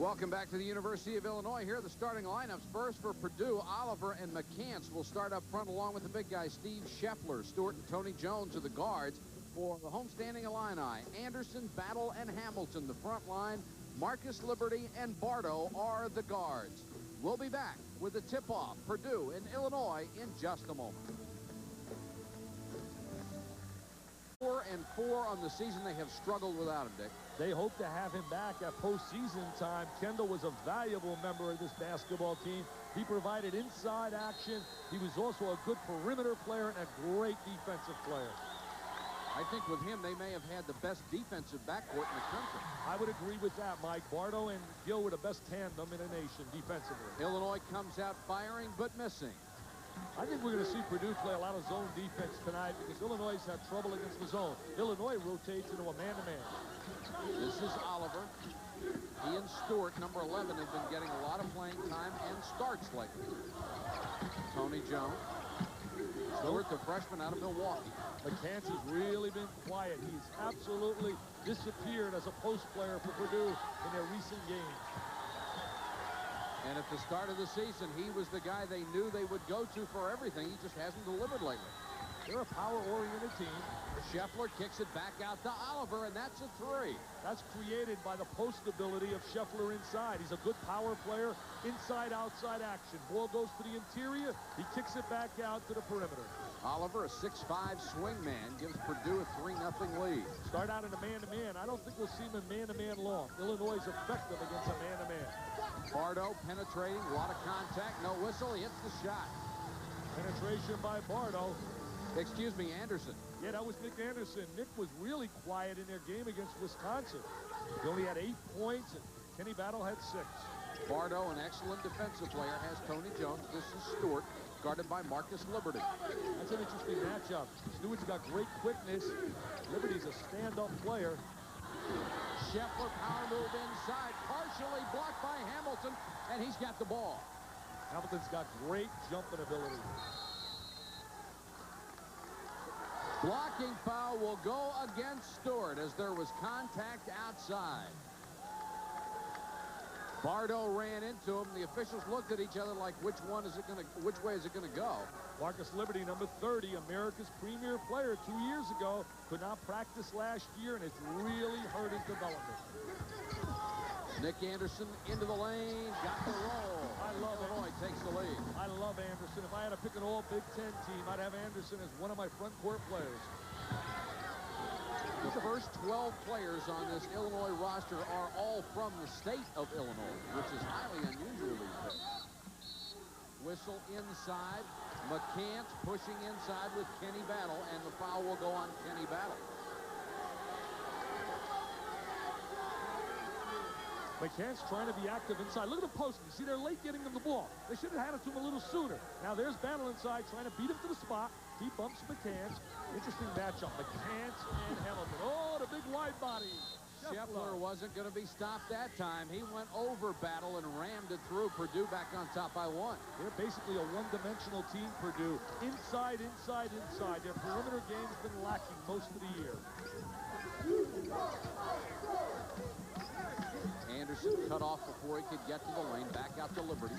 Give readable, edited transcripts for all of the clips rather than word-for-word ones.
Welcome back to the University of Illinois. Here are the starting lineups. First for Purdue, Oliver and McCants will start up front along with the big guys, Steve Scheffler. Stewart and Tony Jones are the guards. For the homestanding Illini, Anderson, Battle, and Hamilton, the front line. Marcus Liberty and Bardo are the guards. We'll be back with the tip-off, Purdue in Illinois, in just a moment. 4-4 on the season. They have struggled without him, Dick. They hope to have him back at postseason time. Kendall was a valuable member of this basketball team. He provided inside action. He was also a good perimeter player and a great defensive player. I think with him, they may have had the best defensive backcourt in the country. I would agree with that, Mike. Bardo and Gill were the best tandem in the nation defensively. Illinois comes out firing but missing. I think we're going to see Purdue play a lot of zone defense tonight because Illinois has had trouble against the zone. Illinois rotates into a man-to-man. This is Oliver. He and Stewart, number 11, have been getting a lot of playing time and starts lately. Tony Jones. Stewart, the freshman out of Milwaukee. McCants has really been quiet. He's absolutely disappeared as a post player for Purdue in their recent games. And at the start of the season, he was the guy they knew they would go to for everything. He just hasn't delivered lately. They're a power-oriented team. Scheffler kicks it back out to Oliver, and that's a three. That's created by the post ability of Scheffler inside. He's a good power player, inside-outside action. Ball goes to the interior. He kicks it back out to the perimeter. Oliver, a 6'5 swingman, gives Purdue a 3-0 lead. Start out in a man-to-man. I don't think we'll see him in man-to-man long. Illinois is effective against a man-to-man. Bardo penetrating, a lot of contact, no whistle. He hits the shot. Penetration by Bardo. Excuse me, Anderson. Yeah, that was Nick Anderson. Nick was really quiet in their game against Wisconsin. He only had 8 points, and Kenny Battle had 6. Bardo, an excellent defensive player, has Tony Jones. This is Stewart, guarded by Marcus Liberty. That's an interesting matchup. Stewart's got great quickness. Liberty's a stand-up player. Scheffler power move inside, partially blocked by Hamilton, and he's got the ball. Hamilton's got great jumping ability. Blocking foul will go against Stewart as there was contact outside. Bardo ran into him. The officials looked at each other like, which way is it going to go? Marcus Liberty, number 30, America's premier player 2 years ago, could not practice last year, and it's really hurt his development. Nick Anderson into the lane, got the roll. I love Illinois takes the lead. I love Anderson. If I had to pick an all Big Ten team, I'd have Anderson as one of my front court players. The first 12 players on this Illinois roster are all from the state of Illinois, which is highly unusual these days. Whistle inside. McCants pushing inside with Kenny Battle, and the foul will go on Kenny Battle. McCants trying to be active inside. Look at the post. You see, they're late getting him the ball. They should have had it to him a little sooner. Now there's Battle inside trying to beat him to the spot. He bumps McCants. Interesting matchup. McCants and Hamilton. Oh, the big wide body. Scheffler wasn't going to be stopped that time. He went over Battle and rammed it through. Purdue back on top by 1. They're basically a one-dimensional team, Purdue. Inside, inside, inside. Their perimeter game's been lacking most of the year. Anderson cut off before he could get to the lane. Back out to Liberty.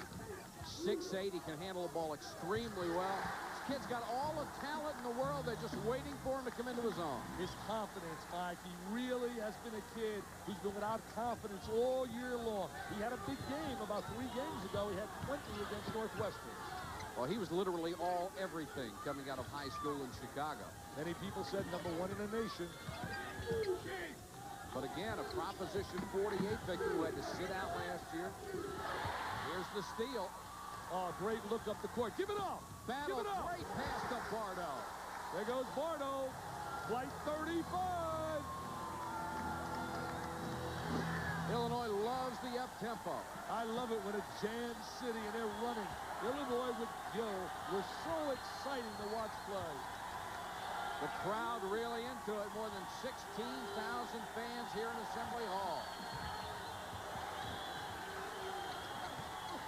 6'8". He can handle the ball extremely well. This kid's got all the talent in the world. They're just waiting for him to come into his own. His confidence, Mike. He really has been a kid who's been without confidence all year long. He had a big game about 3 games ago. He had 20 against Northwestern. Well, he was literally all everything coming out of high school in Chicago. Many people said #1 in the nation. But again, a Proposition 48 victim who had to sit out last year. Here's the steal. Oh, great look up the court. Give it up. Battle, Give it up. great pass to Bardo. There goes Bardo. Flight 35. Illinois loves the up-tempo. I love it when a jam city and they're running. Illinois with Gill was so exciting to watch play. The crowd really into it. More than 16,000 fans here in Assembly Hall.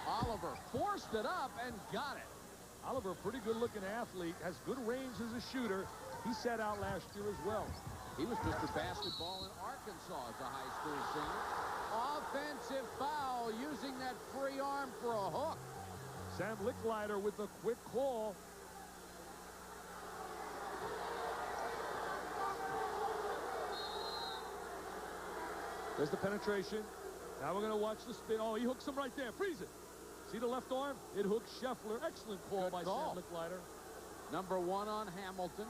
Oliver forced it up and got it. Oliver, a pretty good-looking athlete, has good range as a shooter. He sat out last year as well. He was Mr. Basketball in Arkansas as a high school senior. Offensive foul, using that free arm for a hook. Sam Licklider with a quick call. There's the penetration. Now we're going to watch the spin. Oh, he hooks him right there. Freeze it. See the left arm? It hooks Scheffler. Excellent call by Sam Licklider. Number 1 on Hamilton.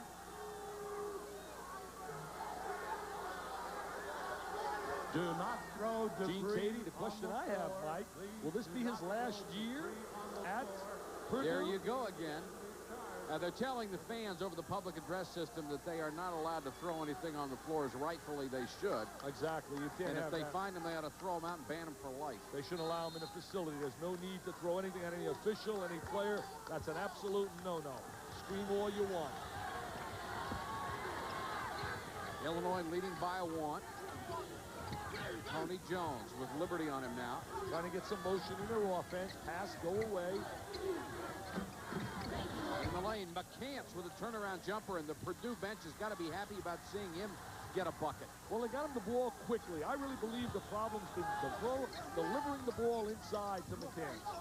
Do not throw debris. Gene Katie, the question I have, Mike, will this be his last year at Purdue? There you go again. They're telling the fans over the public address system that they are not allowed to throw anything on the floor as rightfully they should. Exactly. You can't and if have they that. find them, they ought to throw them out and ban them for life. They shouldn't allow them in a facility. There's no need to throw anything at any official, any player. That's an absolute no-no. Scream all you want. Illinois leading by 1. Tony Jones with liberty on him now. Trying to get some motion in their offense. Pass, go away. In the lane, McCants with a turnaround jumper, and the Purdue bench has got to be happy about seeing him get a bucket. Well, they got him the ball quickly. I really believe the problem's been delivering the ball inside to McCants.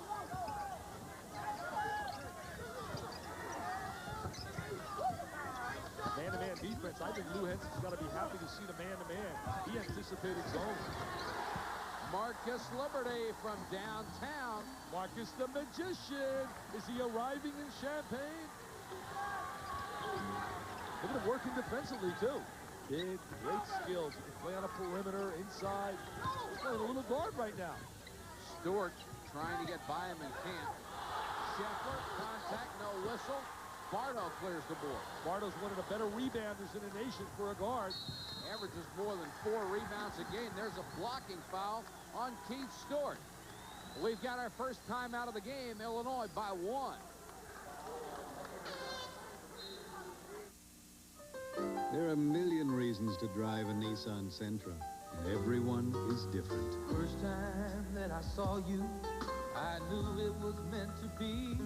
Man-to-man defense. I think Lou Henson's got to be happy to see the man-to-man. He anticipated zone. Marcus Liberty from downtown. Marcus the Magician. Is he arriving in Champaign? Look at him working defensively, too. Big, great skills. He can play on a perimeter, inside. He's playing a little guard right now. Stewart trying to get by him and can't. Scheffler, contact, no whistle. Bardo clears the board. Bardo's one of the better rebounders in the nation for a guard. Averages more than 4 rebounds a game. There's a blocking foul on Keith Stewart. We've got our first time out of the game. Illinois by 1. There are a million reasons to drive a Nissan Sentra, and everyone is different. First time that I saw you, I knew it was meant to be.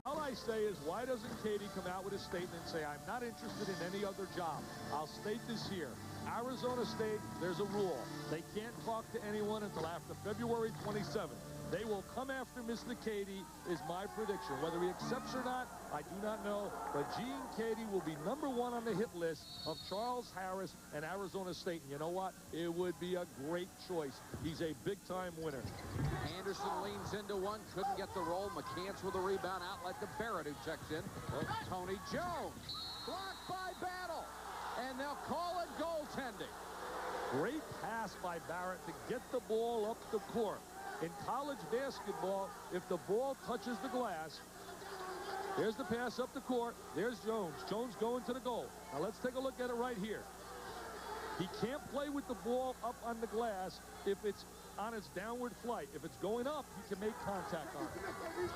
All I say is, why doesn't Katie come out with a statement and say, I'm not interested in any other job? I'll state this here. Arizona State, there's a rule. They can't talk to anyone until after February 27th. They will come after Mr. Katie, is my prediction. Whether he accepts or not, I do not know. But Gene Katie will be #1 on the hit list of Charles Harris and Arizona State. And you know what? It would be a great choice. He's a big-time winner. Anderson leans into one, couldn't get the roll. McCants with a rebound, outlet to Barrett, who checks in. Tony Jones, blocked by Battle, and they'll call it goaltending. Great pass by Barrett to get the ball up the court. In college basketball, if the ball touches the glass, there's the pass up the court. There's Jones. Jones going to the goal. Now let's take a look at it right here. He can't play with the ball up on the glass if it's on its downward flight. If it's going up, he can make contact on it.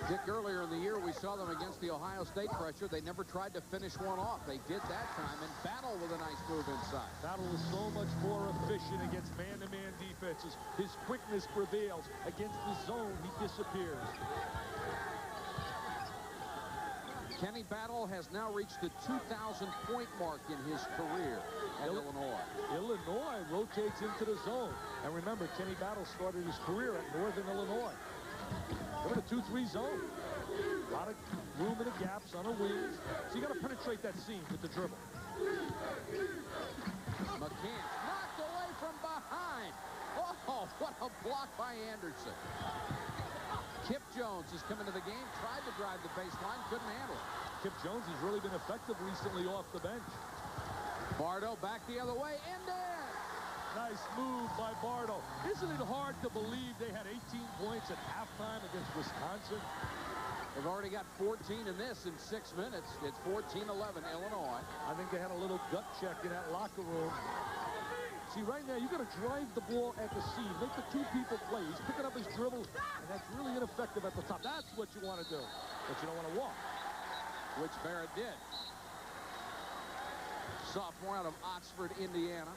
Dick, earlier in the year, we saw them against the Ohio State pressure. They never tried to finish one off. They did that time, and Battle with a nice move inside. Battle is so much more efficient against man-to-man defenses. His quickness prevails. Against the zone, he disappears. Kenny Battle has now reached the 2,000-point mark in his career at Illinois. Illinois rotates into the zone. And remember, Kenny Battle started his career at Northern Illinois. They're in a 2-3 zone. A lot of room in the gaps on the wings. So you got to penetrate that seam with the dribble. McCants knocked away from behind. Oh, what a block by Anderson. Kip Jones has come into the game, tried to drive the baseline, couldn't handle it. Kip Jones has really been effective recently off the bench. Bardo back the other way, and in. Nice move by Bardo. Isn't it hard to believe they had 18 points at halftime against Wisconsin? They've already got 14 in this in 6 minutes. It's 14-11 Illinois. I think they had a little gut check in that locker room. See, right now, you got to drive the ball at the seam. Make the 2 people play. He's picking up his dribble, and that's really ineffective at the top. That's what you want to do, but you don't want to walk. Which Barrett did. Sophomore out of Oxford, Indiana.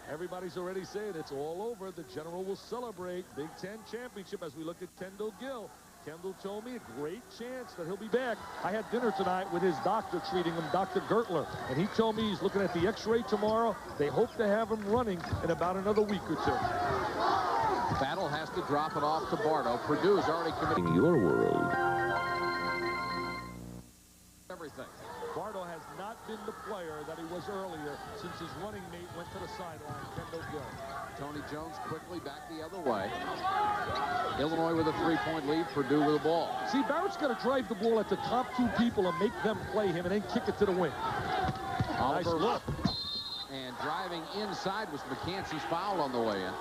Everybody's already saying it's all over. The General will celebrate Big Ten championship as we look at Kendall Gill. Kendall told me a great chance that he'll be back. I had dinner tonight with his doctor treating him, Dr. Gertler, and he told me he's looking at the x-ray tomorrow. They hope to have him running in about another week or two. Battle has to drop it off to Bardo. Purdue is already committing Your world. everything. Bardo has not been the player that he was earlier since his running mate went to the sideline, Kendall Gill. Tony Jones quickly back the other way. Illinois with a 3-point lead. Purdue with the ball. See, Barrett's got to drive the ball at the top two people and make them play him and then kick it to the wing. Nice Oliver look. And driving inside was McCancy's foul on the way in.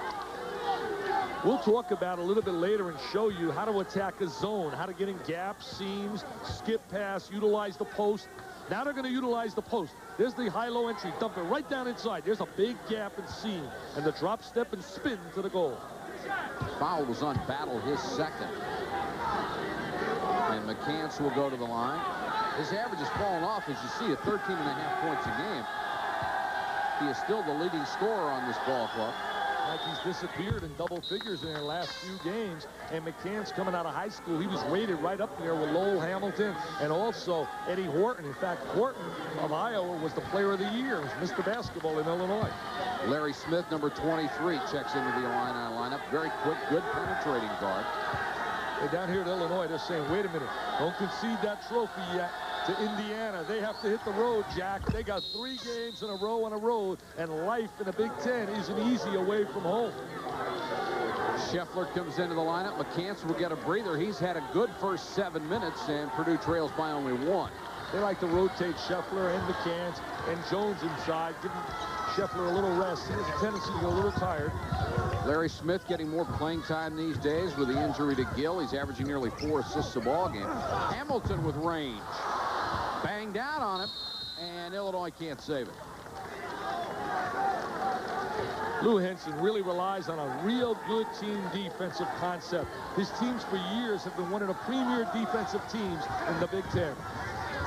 We'll talk about a little bit later and show you how to attack a zone, how to get in gaps, seams, skip pass, utilize the post. Now they're going to utilize the post. There's the high-low entry. Dump it right down inside. There's a big gap and seam. And the drop step and spin to the goal. Foul was on Battle, his second. And McCants will go to the line. His average has fallen off, as you see, at 13.5 points a game. He is still the leading scorer on this ball club. Like he's disappeared in double figures in their last few games. And McCann's coming out of high school. He was rated right up there with Lowell Hamilton and also Eddie Horton. In fact, Horton of Iowa was the player of the year. He was Mr. Basketball in Illinois. Larry Smith, number 23, checks into the Illini lineup. Very quick, good penetrating guard. Hey, down here at Illinois, they're saying, wait a minute, don't concede that trophy yet to Indiana. They have to hit the road, Jack. They got 3 games in a row on a road, and life in the Big Ten isn't easy away from home. Scheffler comes into the lineup. McCants will get a breather. He's had a good first 7 minutes, and Purdue trails by only 1. They like to rotate Scheffler and McCants and Jones inside, giving Scheffler a little rest. He has a tendency to get a little tired. Larry Smith getting more playing time these days with the injury to Gill. He's averaging nearly 4 assists a ball game. Hamilton with range. Banged out on him, and Illinois can't save it. Lou Henson really relies on a real good team defensive concept. His teams for years have been one of the premier defensive teams in the Big Ten.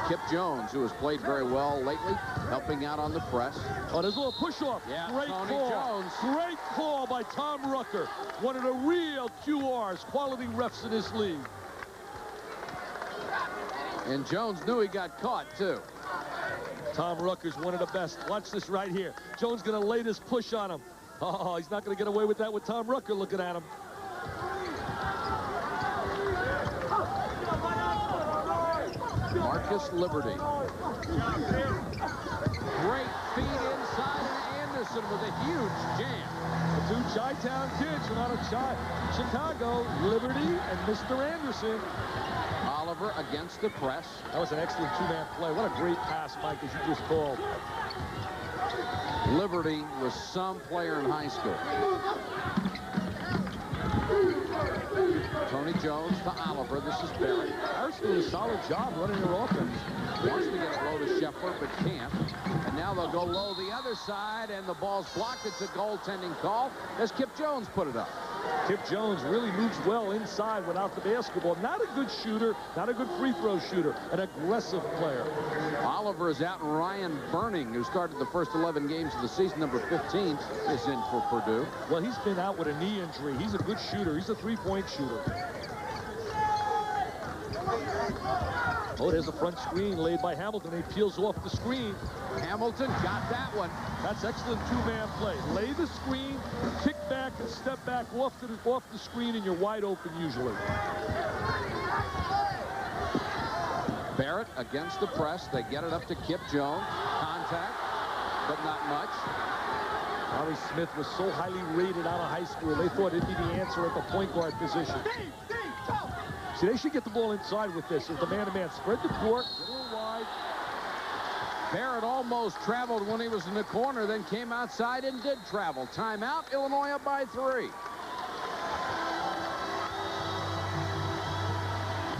Kip Jones, who has played very well lately, helping out on the press. Oh, there's a little push-off. Yeah, Great Tony call. Jones. Great call by Tom Rucker. One of the real QRs, quality refs in this league. And Jones knew he got caught, too. Tom Rucker's one of the best. Watch this right here. Jones going to lay this push on him. Oh, he's not going to get away with that with Tom Rucker looking at him. Marcus Liberty. Great feed inside, and Anderson with a huge jam. The 2 Chi-Town kids from out of Chicago, Liberty and Mr. Anderson. Oliver against the press. That was an excellent 2-man play. What a great pass, Mike, as you just called. Liberty was some player in high school. Tony Jones to Oliver. This is Barrett. Harris doing a solid job running their offense. Wants to get it low to Scheffler, but can't. And now they'll go low the other side, and the ball's blocked. It's a goaltending call as Kip Jones put it up. Kip Jones really moves well inside without the basketball. Not a good shooter, not a good free throw shooter, an aggressive player. Oliver is out, and Ryan Burning, who started the first 11 games of the season, number 15, is in for Purdue. Well, he's been out with a knee injury. He's a good shooter. He's a 3-point shooter. Oh, there's a front screen laid by Hamilton. He peels off the screen. Hamilton got that one. That's excellent 2-man play. Lay the screen, kick back and step back off the screen, and you're wide open usually. Barrett against the press. They get it up to Kip Jones. Contact, but not much. Ari Smith was so highly rated out of high school, they thought it'd be the answer at the point guard position. See, they should get the ball inside with this. As the man-to-man spread the court, a little wide. Barrett almost traveled when he was in the corner, then came outside and did travel. Timeout, Illinois up by 3.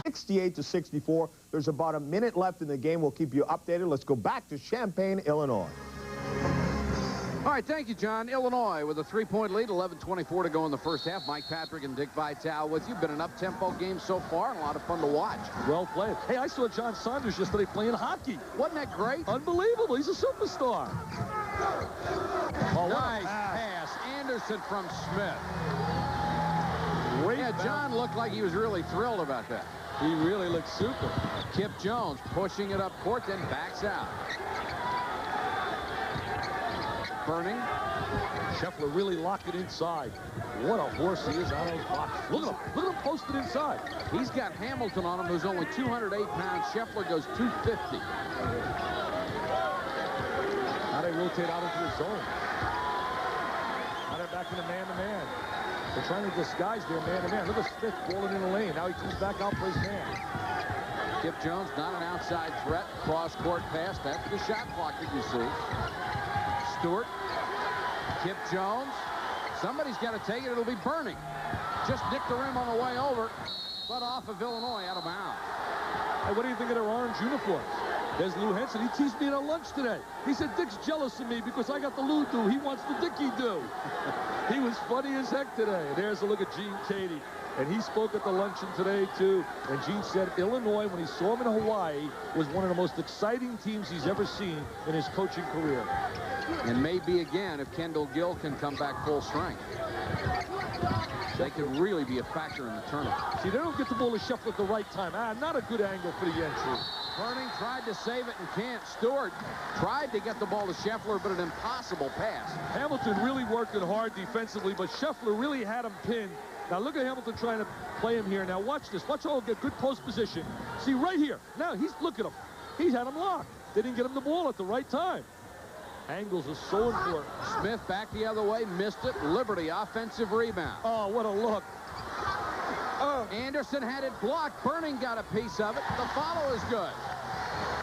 68-64. There's about a minute left in the game. We'll keep you updated. Let's go back to Champaign, Illinois. All right, thank you, John. Illinois with a 3-point lead, 11:24 to go in the first half. Mike Patrick and Dick Vitale with you. Been an up-tempo game so far and a lot of fun to watch. Well played. Hey, I saw John Saunders yesterday playing hockey. Wasn't that great? Unbelievable. He's a superstar. Oh, nice pass. Anderson from Smith. Great Yeah, John looked like he was really thrilled about that. He really looked super. Kip Jones pushing it up court, then backs out. Burning. Scheffler really locked it inside. What a horse he is out of his box. Look at him. Look at him posted inside. He's got Hamilton on him, who's only 208 pounds. Scheffler goes 250. Now they rotate out into the zone. Now they're back in a man-to-man. They're trying to disguise their man-to-man. Look at Smith balling in the lane. Now he comes back out, plays man. Kip Jones, not an outside threat. Cross-court pass. That's the shot clock that you see. Stewart. Kip Jones. Somebody's got to take it. It'll be Burning. Just nicked the rim on the way over, but off of Illinois, out of bounds. Hey, what do you think of their orange uniforms? There's Lou Henson. He teased me at lunch today. He said, Dick's jealous of me because I got the Lou do. He wants the Dickie do. He was funny as heck today. There's a look at Gene Cady. And he spoke at the luncheon today, too. And Gene said Illinois, when he saw him in Hawaii, was one of the most exciting teams he's ever seen in his coaching career. And maybe again if Kendall Gill can come back full strength. They could really be a factor in the tournament. See, they don't get the ball to Scheffler at the right time. Not a good angle for the entry. Burning tried to save it and can't. Stewart tried to get the ball to Scheffler, but an impossible pass. Hamilton really working hard defensively, but Scheffler really had him pinned. Now look at Hamilton trying to play him here. Now watch this. Watch all get good post position. See right here. Now look at him. He's had him locked. They didn't get him the ball at the right time. Angles are so important. Smith back the other way, missed it. Liberty offensive rebound. Oh, what a look. Anderson had it blocked. Burning got a piece of it. The follow is good.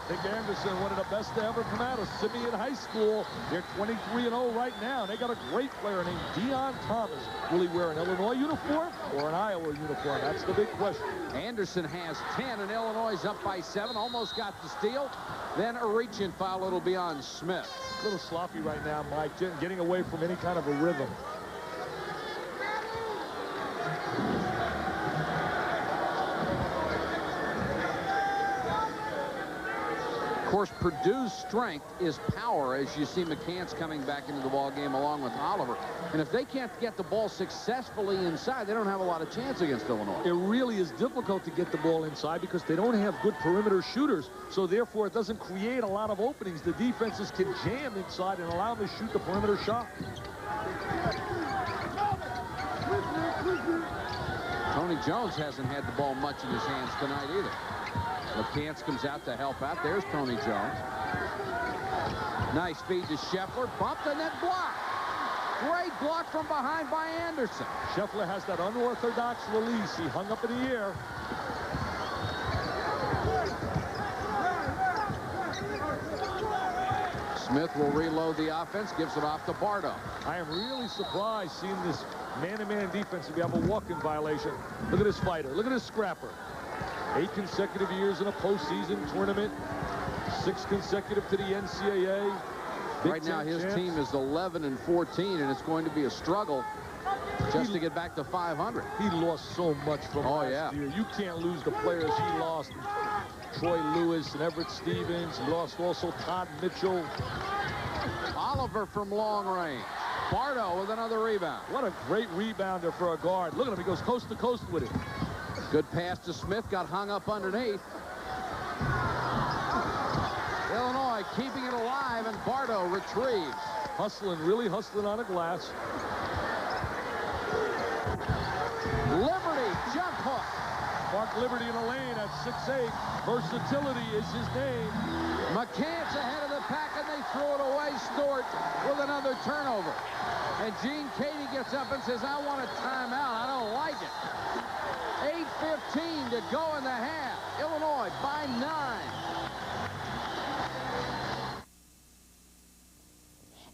Dick Anderson, one of the best to ever come out of Simeon High School. They're 23-0 right now. They got a great player named Deion Thomas. Will he wear an Illinois uniform or an Iowa uniform? That's the big question. Anderson has 10, and Illinois is up by 7. Almost got the steal. Then a reach-in foul. It'll be on Smith. A little sloppy right now, Mike, getting away from any kind of a rhythm. Of course, Purdue's strength is power, as you see McCants coming back into the ball game along with Oliver. And if they can't get the ball successfully inside, they don't have a lot of chance against Illinois. It really is difficult to get the ball inside because they don't have good perimeter shooters. So therefore, it doesn't create a lot of openings. The defenses can jam inside and allow them to shoot the perimeter shot. Tony Jones hasn't had the ball much in his hands tonight either. McCants comes out to help out. There's Tony Jones. Nice feed to Scheffler. Bumped and then blocked. Great block from behind by Anderson. Scheffler has that unorthodox release. He hung up in the air. Smith will reload the offense. Gives it off to Bardo. I am really surprised seeing this man-to-man defense if you have a walk-in violation. Look at this fighter. Look at this scrapper. 8 consecutive years in a postseason tournament. 6 consecutive to the NCAA. Right now, his team is 11-14, and it's going to be a struggle just to get back to 500. He lost so much from last year. You can't lose the players he lost. Troy Lewis and Everett Stevens. He lost also Todd Mitchell. Oliver from long range. Bardo with another rebound. What a great rebounder for a guard. Look at him. He goes coast to coast with it. Good pass to Smith. Got hung up underneath. Illinois keeping it alive, and Bardo retrieves. Hustling, really hustling on the glass. Liberty jump hook. Mark Liberty in the lane at 6'8". Versatility is his name. McCants ahead of the pack, and they throw it away. Stewart with another turnover. And Gene Cady gets up and says, I want a timeout. I don't like it. 8:15 to go in the half. Illinois by 9.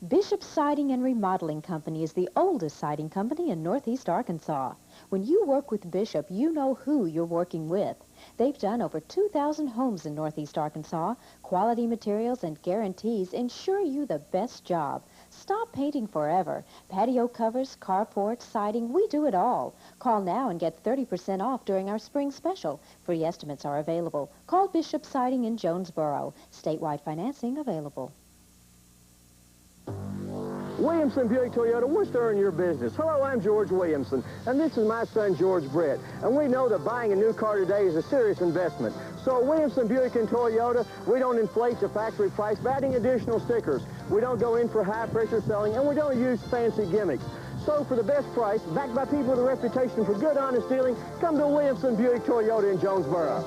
Bishop Siding and Remodeling Company is the oldest siding company in Northeast Arkansas. When you work with Bishop, you know who you're working with. They've done over 2,000 homes in Northeast Arkansas. Quality materials and guarantees ensure you the best job. Stop painting forever. Patio covers, carports, siding, we do it all. Call now and get 30% off during our spring special. Free estimates are available. Call Bishop Siding in Jonesboro. Statewide financing available. Williamson Buick Toyota, we're stirring your business. Hello, I'm George Williamson, and this is my son, George Brett. And we know that buying a new car today is a serious investment. So at Williamson Buick and Toyota, we don't inflate the factory price by adding additional stickers. We don't go in for high-pressure selling, and we don't use fancy gimmicks. So for the best price, backed by people with a reputation for good, honest dealing, come to Williamson Buick Toyota in Jonesboro.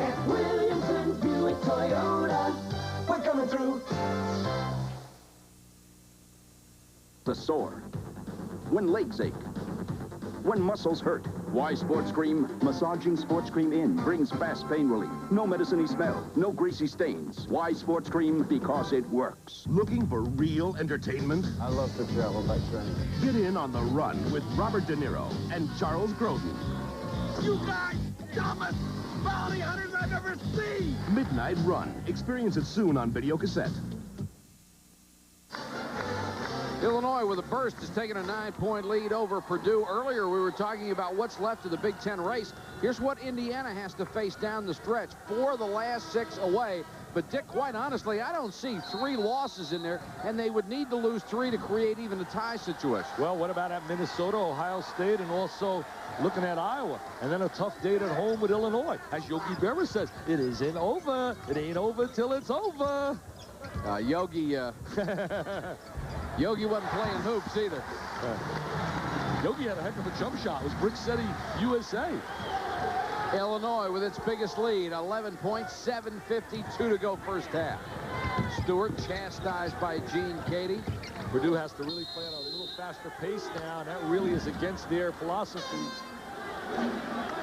At Williamson Buick Toyota, we're coming through. The sore, when legs ache, when muscles hurt. Why Sports Cream? Massaging Sports Cream In brings fast pain relief. No medicine-y smell, no greasy stains. Why Sports Cream? Because it works. Looking for real entertainment? I love to travel by train. Get in on The Run with Robert De Niro and Charles Grodin. You guys, dumbest bounty hunters I've ever seen! Midnight Run. Experience it soon on video cassette. Illinois with a burst is taking a 9-point lead over Purdue. Earlier we were talking about what's left of the Big Ten race. Here's what Indiana has to face down the stretch. 4 of the last 6 away. But Dick, quite honestly, I don't see 3 losses in there, and they would need to lose 3 to create even a tie situation. Well, what about at Minnesota, Ohio State, and also looking at Iowa? And then a tough date at home with Illinois. As Yogi Berra says, it isn't over. It ain't over till it's over. Yogi wasn't playing hoops either. Yogi had a heck of a jump shot. It was Brick City, USA. Illinois with its biggest lead, 11 points, 7:52 to go first half. Stewart chastised by Gene Katie. Purdue has to really play at a little faster pace now, and that really is against their philosophy.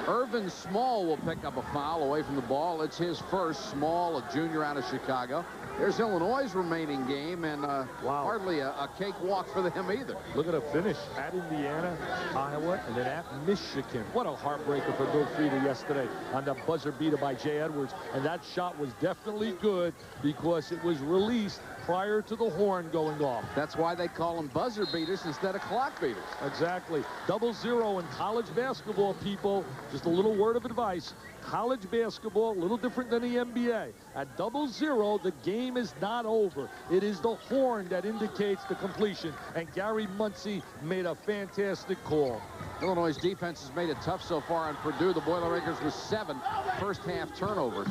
Irvin Small will pick up a foul away from the ball. It's his first. Small, a junior out of Chicago. There's Illinois' remaining game, and hardly a cakewalk for them either. Look at a finish at Indiana, Iowa, and then at Michigan. What a heartbreaker for Bill Frieda yesterday on the buzzer beater by Jay Edwards. And that shot was definitely good because it was released prior to the horn going off. That's why they call them buzzer beaters instead of clock beaters. Exactly. 0-0 in college basketball, people. Just a little word of advice. College basketball, a little different than the NBA. At 0-0, the game is not over. It is the horn that indicates the completion. And Gary Muncy made a fantastic call. Illinois' defense has made it tough so far on Purdue. The Boilermakers with 7 first-half turnovers.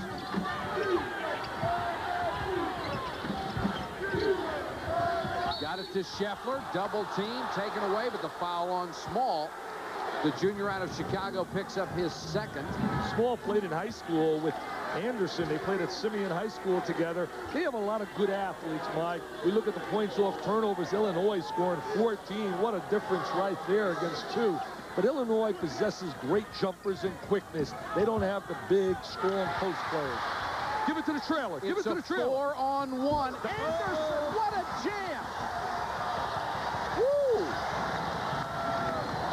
Got it to Scheffler. Double team taken away, but the foul on Small. The junior out of Chicago picks up his second. Small played in high school with Anderson. They played at Simeon High School together. They have a lot of good athletes, Mike. We look at the points off turnovers. Illinois scoring 14. What a difference right there against 2. But Illinois possesses great jumpers and quickness. They don't have the big, strong post players. Give it to the trailer. Give it to the trailer. It's a 4-on-1. Anderson, what a jam! Woo!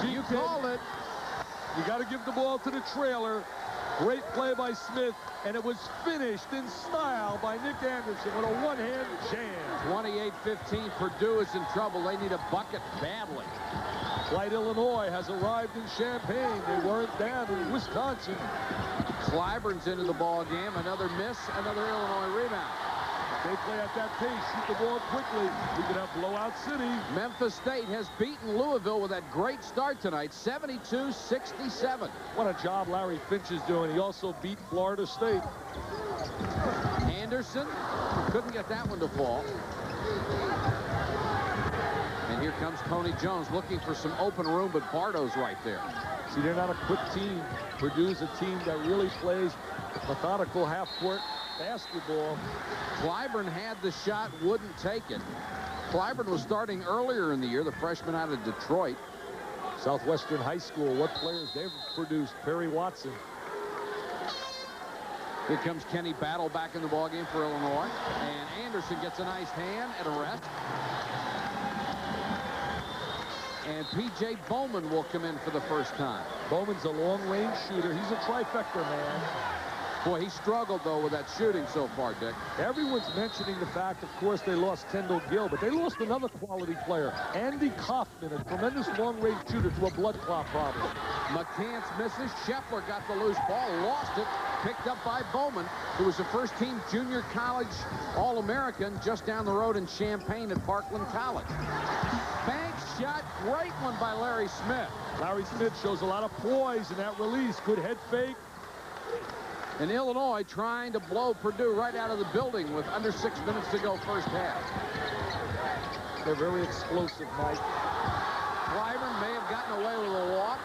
You called it. You got to give the ball to the trailer. Great play by Smith, and it was finished in style by Nick Anderson with a one-hand jam. 28-15. Purdue is in trouble. They need a bucket badly. Flight Illinois has arrived in Champaign. They weren't down in Wisconsin. Clyburn's into the ball game. Another miss, another Illinois rebound. They play at that pace, shoot the ball quickly. We could have blowout city. Memphis State has beaten Louisville with that great start tonight, 72-67. What a job Larry Finch is doing. He also beat Florida State. Anderson couldn't get that one to fall. And here comes Tony Jones looking for some open room, but Bardo's right there. See, they're not a quick team. Purdue's a team that really plays methodical half-court basketball. Clyburn had the shot, wouldn't take it. Clyburn was starting earlier in the year, the freshman out of Detroit. Southwestern High School, what players they've produced. Perry Watson. Here comes Kenny Battle back in the ballgame for Illinois. And Anderson gets a nice hand at a rest. And P.J. Bowman will come in for the first time. Bowman's a long-range shooter. He's a trifecta man. Boy, he struggled, though, with that shooting so far, Dick. Everyone's mentioning the fact, of course, they lost Kendall Gill, but they lost another quality player, Andy Kaufman, a tremendous long-range shooter to a blood clot problem. McCants misses. Scheffler got the loose ball, lost it. picked up by Bowman, who was a first-team junior college All-American just down the road in Champaign at Parkland College. Bank shot, great one by Larry Smith. Larry Smith shows a lot of poise in that release. Good head fake. And Illinois trying to blow Purdue right out of the building with under 6 minutes to go first half. They're very explosive, Mike. Clyburn may have gotten away with a walk.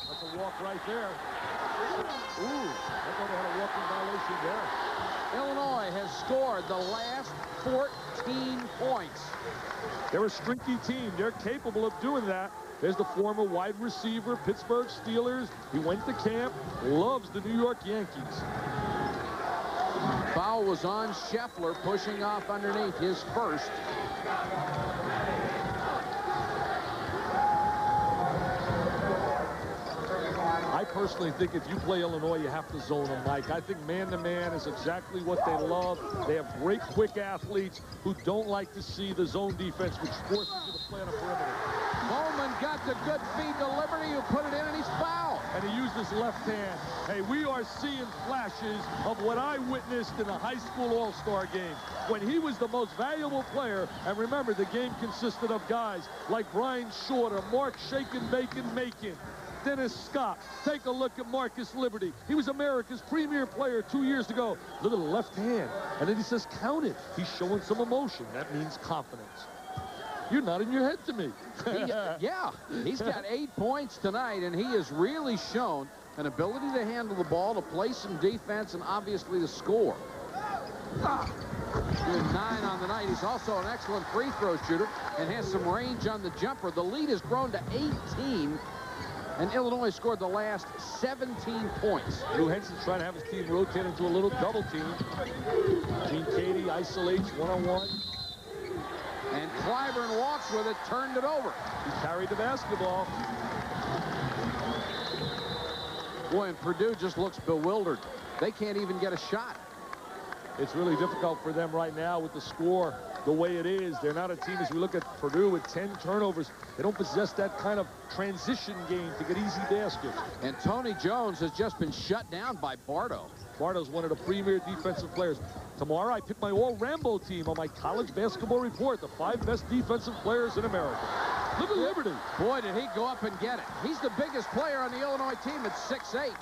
That's a walk right there. Ooh, I thought they had a walking violation there. Illinois has scored the last 14 points. They're a streaky team. They're capable of doing that. There's the former wide receiver, Pittsburgh Steelers. He went to camp, loves the New York Yankees. Foul was on Scheffler, pushing off underneath his first. I personally think if you play Illinois, you have to zone them, Mike. I think man-to-man is exactly what they love. They have great, quick athletes who don't like to see the zone defense, which forces you to play on a perimeter. Bowman got the good feed to Liberty, who put it in, and he's fouled. And he used his left hand. Hey, we are seeing flashes of what I witnessed in a high school all-star game when he was the most valuable player. And remember, the game consisted of guys like Brian Shorter, Mark Shakin' Bacon Macon, Dennis Scott. Take a look at Marcus Liberty. He was America's premier player 2 years ago. Look at the left hand. And then he says, count it. He's showing some emotion. That means confidence. You're nodding your head to me. Yeah, he's got 8 points tonight, and he has really shown an ability to handle the ball, to play some defense, and obviously to score. Doing 9 on the night. He's also an excellent free throw shooter and has some range on the jumper. The lead has grown to 18. And Illinois scored the last 17 points. Lou Henson's trying to have his team rotate into a little double team. Gene Cady isolates one-on-one. And Clyburn walks with it, turned it over. He carried the basketball. Boy, and Purdue just looks bewildered. They can't even get a shot. It's really difficult for them right now with the score the way it is. They're not a team, as we look at Purdue, with 10 turnovers. They don't possess that kind of transition game to get easy baskets. And Tony Jones has just been shut down by Bardo. Bardo's one of the premier defensive players. Tomorrow, I pick my all-Rambo team on my college basketball report, the 5 best defensive players in America. Look at Liberty. Boy, did he go up and get it. He's the biggest player on the Illinois team at 6'8".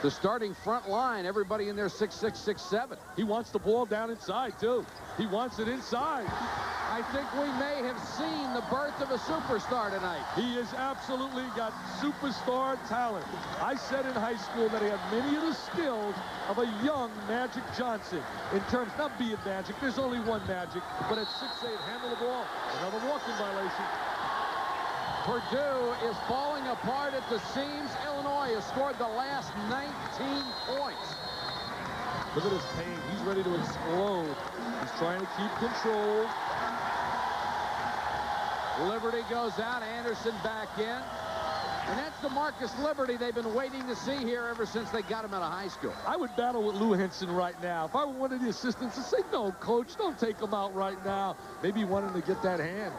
The starting front line, everybody in there 6'6", 6'7". He wants the ball down inside, too. He wants it inside. I think we may have seen the birth of a superstar tonight. He has absolutely got superstar talent. I said in high school that he had many of the skills of a young Magic Johnson. In terms, not being Magic, there's only one Magic, but at 6'8", handle the ball. Another walking violation. Purdue is falling apart at the seams. Illinois has scored the last 19 points. Look at his pain. He's ready to explode. He's trying to keep control. Liberty goes out. Anderson back in. And that's the Marcus Liberty they've been waiting to see here ever since they got him out of high school. I would battle with Lou Henson right now. If I were one of the assistants, I'd say, no, coach, don't take him out right now. Maybe he wanted to get that hand.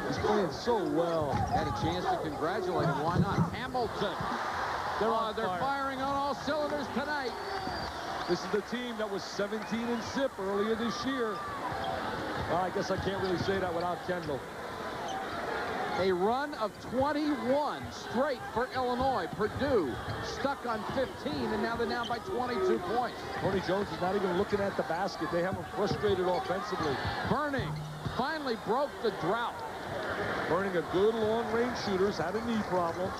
He's playing so well. Had a chance to congratulate him. Why not? Hamilton. They're firing on all cylinders tonight. This is the team that was 17 and SIP earlier this year. I guess I can't really say that without Kendall. A run of 21 straight for Illinois. Purdue stuck on 15, and now they're down by 22 points. Tony Jones is not even looking at the basket. They have him frustrated offensively. Burning finally broke the drought. Burning, a good long-range shooter, has had a knee problem.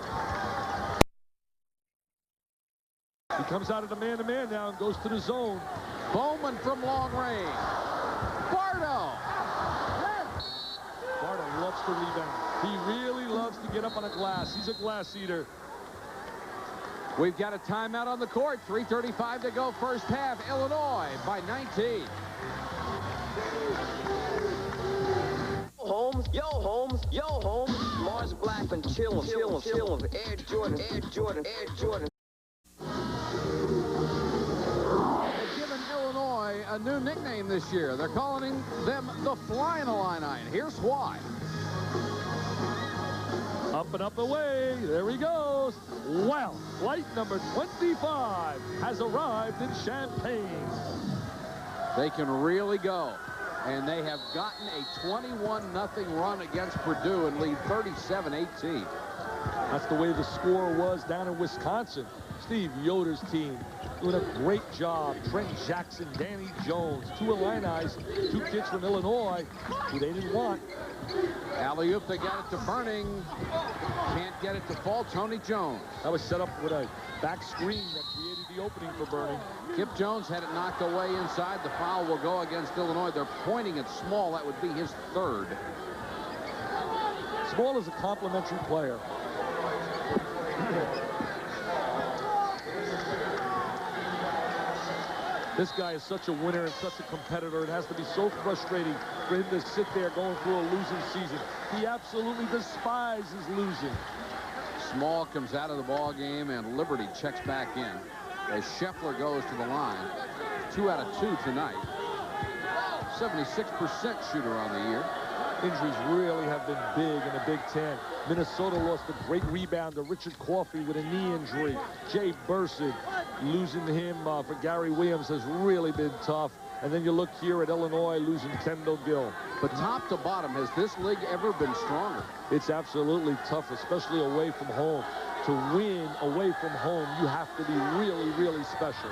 He comes out of the man-to-man now and goes to the zone. Bowman from long range. Bardo. Bardo loves to rebound. He really loves to get up on a glass. He's a glass eater. We've got a timeout on the court. 3:35 to go first half. Illinois by 19. Holmes, yo Holmes, yo Holmes. Mars Blackman, chillin', Air Jordan, Air Jordan, Air Jordan. They've given Illinois a new nickname this year. They're calling them the Flying Illini. And here's why. Up and up away. There he goes. Well, flight number 25 has arrived in Champaign. They can really go. And they have gotten a 21-0 run against Purdue and lead 37-18. That's the way the score was down in Wisconsin. Steve Yoder's team doing a great job. Trent Jackson, Danny Jones, two Illinis, two kids from Illinois who they didn't want. Alley-oop, they got it to Burning. Can't get it to fall. Tony Jones. That was set up with a back screen that created the opening for Burning. Kip Jones had it knocked away inside. The foul will go against Illinois. They're pointing at Small. That would be his third. Small is a complimentary player. This guy is such a winner and such a competitor. It has to be so frustrating for him to sit there going through a losing season. He absolutely despises losing. Small comes out of the ball game, and Liberty checks back in as Scheffler goes to the line. 2 out of 2 tonight. 76% shooter on the year. Injuries really have been big in the Big Ten. Minnesota lost a great rebounder, Richard Coffey, with a knee injury. Jay Burson, losing him for Gary Williams has really been tough. And then you look here at Illinois losing Kendall Gill. But top to bottom, has this league ever been stronger? It's absolutely tough, especially away from home. To win away from home, you have to be really, really special.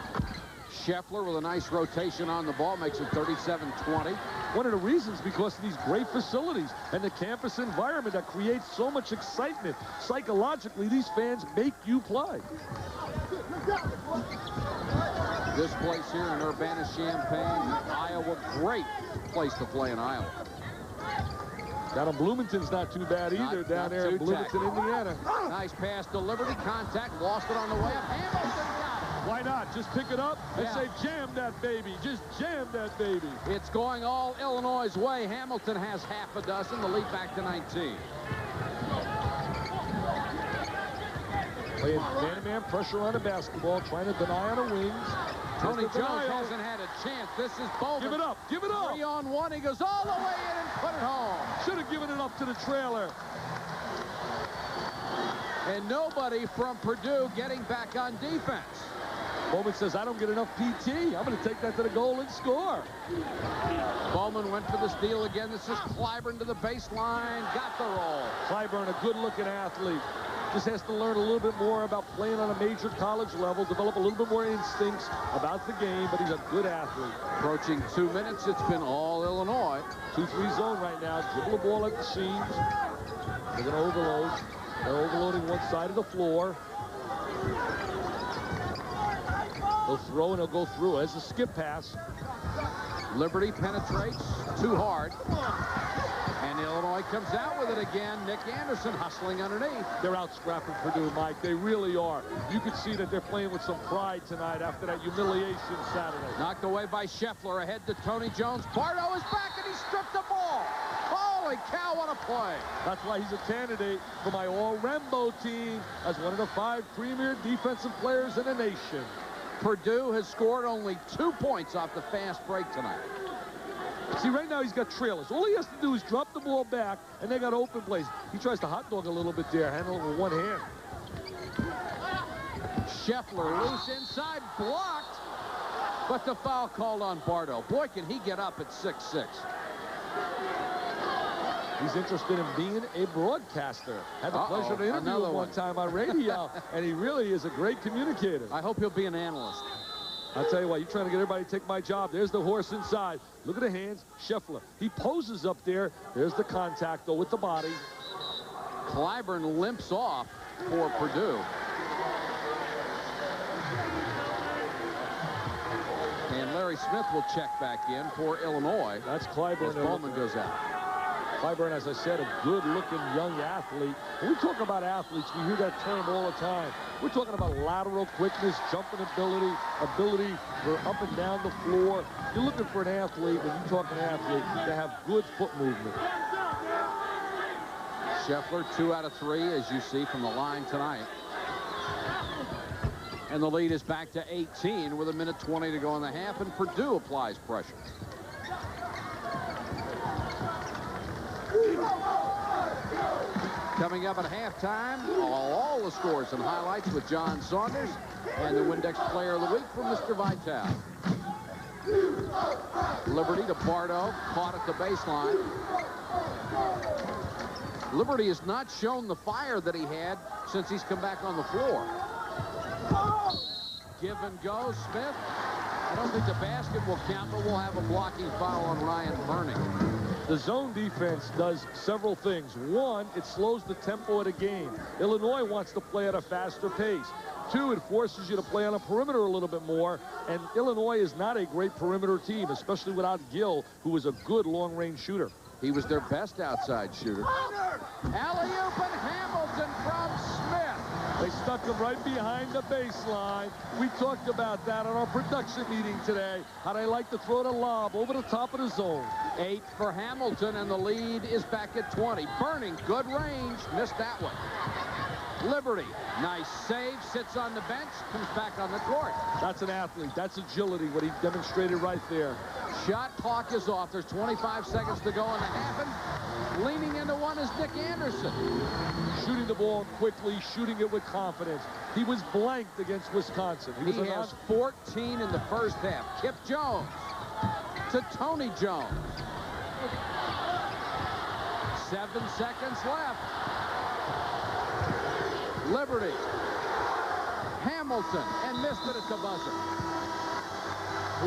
Scheffler with a nice rotation on the ball makes it 37-20. One of the reasons, because of these great facilities and the campus environment that creates so much excitement. Psychologically, these fans make you play. This place here in Urbana-Champaign, Iowa, great place to play in Iowa. Down in Bloomington's not too bad either, down there in Bloomington, Indiana. Nice pass to Liberty, contact, lost it on the way up. Hamilton got it. Why not? Just pick it up and say, jam that baby. Just jam that baby. It's going all Illinois' way. Hamilton has half a dozen. The lead back to 19. Playing man-to-man pressure on the basketball, trying to deny on the wings. Tony Jones hasn't had a chance. This is Bowman. Give it up. Give it up. 3-on-1. He goes all the way in and put it home. Should have given it up to the trailer. And nobody from Purdue getting back on defense. Bowman says, I don't get enough PT. I'm going to take that to the goal and score. Bowman went for the steal again. This is Clyburn to the baseline. Got the roll. Clyburn, a good-looking athlete. Just has to learn a little bit more about playing on a major college level, develop a little bit more instincts about the game, but he's a good athlete. Approaching 2 minutes, it's been all Illinois. 2-3 zone right now. Dribble the ball at the seams. They're going to overload. They're overloading one side of the floor. They'll throw and they'll go through. As a skip pass. Liberty penetrates too hard. And Illinois comes out with it again. Nick Anderson hustling underneath. They're out scrapping Purdue, Mike. They really are. You can see that they're playing with some pride tonight after that humiliation Saturday. Knocked away by Scheffler. Ahead to Tony Jones. Bardo is back and he stripped the ball. Holy cow, what a play. That's why he's a candidate for my All-Rembo team as one of the 5 premier defensive players in the nation. Purdue has scored only 2 points off the fast break tonight. See, right now he's got trailers. All he has to do is drop the ball back, and they got open plays. He tries to hot dog a little bit there, handle it with one hand. Scheffler loose inside, blocked, but the foul called on Bardo. Boy, can he get up at 6'6". He's interested in being a broadcaster. Had the pleasure to interview him one time on radio, and he really is a great communicator. I hope he'll be an analyst. I'll tell you what, you're trying to get everybody to take my job. There's the horse inside. Look at the hands. Scheffler. He poses up there. There's the contact, though, with the body. Clyburn limps off for Purdue. And Larry Smith will check back in for Illinois. That's Clyburn. As Bowman goes out. Clyburn, as I said, a good-looking young athlete. When we talk about athletes, we hear that term all the time. We're talking about lateral quickness, jumping ability for up and down the floor. You're looking for an athlete, when you talk an athlete, to have good foot movement. Scheffler, 2 out of 3, as you see from the line tonight. And the lead is back to 18 with 1:20 to go in the half, and Purdue applies pressure. Coming up at halftime, all the scores and highlights with John Saunders and the Windex Player of the Week from Mr. Vitale. Liberty to Bardo, caught at the baseline. Liberty has not shown the fire that he had since he's come back on the floor. Give and go, Smith. I don't think the basket will count, but we'll have a blocking foul on Ryan Burning. The zone defense does several things. One, it slows the tempo of the game. Illinois wants to play at a faster pace. Two, it forces you to play on a perimeter a little bit more, and Illinois is not a great perimeter team, especially without Gill, who is a good long-range shooter. He was their best outside shooter. Alley-oop and Hamilton from Smith. They stuck him right behind the baseline. We talked about that on our production meeting today, how they like to throw the lob over the top of the zone. 8 for Hamilton, and the lead is back at 20. Burning, good range, missed that one. Liberty, nice save, sits on the bench, comes back on the court. That's an athlete. That's agility, what he demonstrated right there. Shot clock is off. There's 25 seconds to go in the half, and leaning into one is Nick Anderson. Shooting the ball quickly, shooting it with confidence. He was blanked against Wisconsin. He has 14 in the first half. Kip Jones to Tony Jones. 7 seconds left. Liberty. Hamilton, and missed it at the buzzer.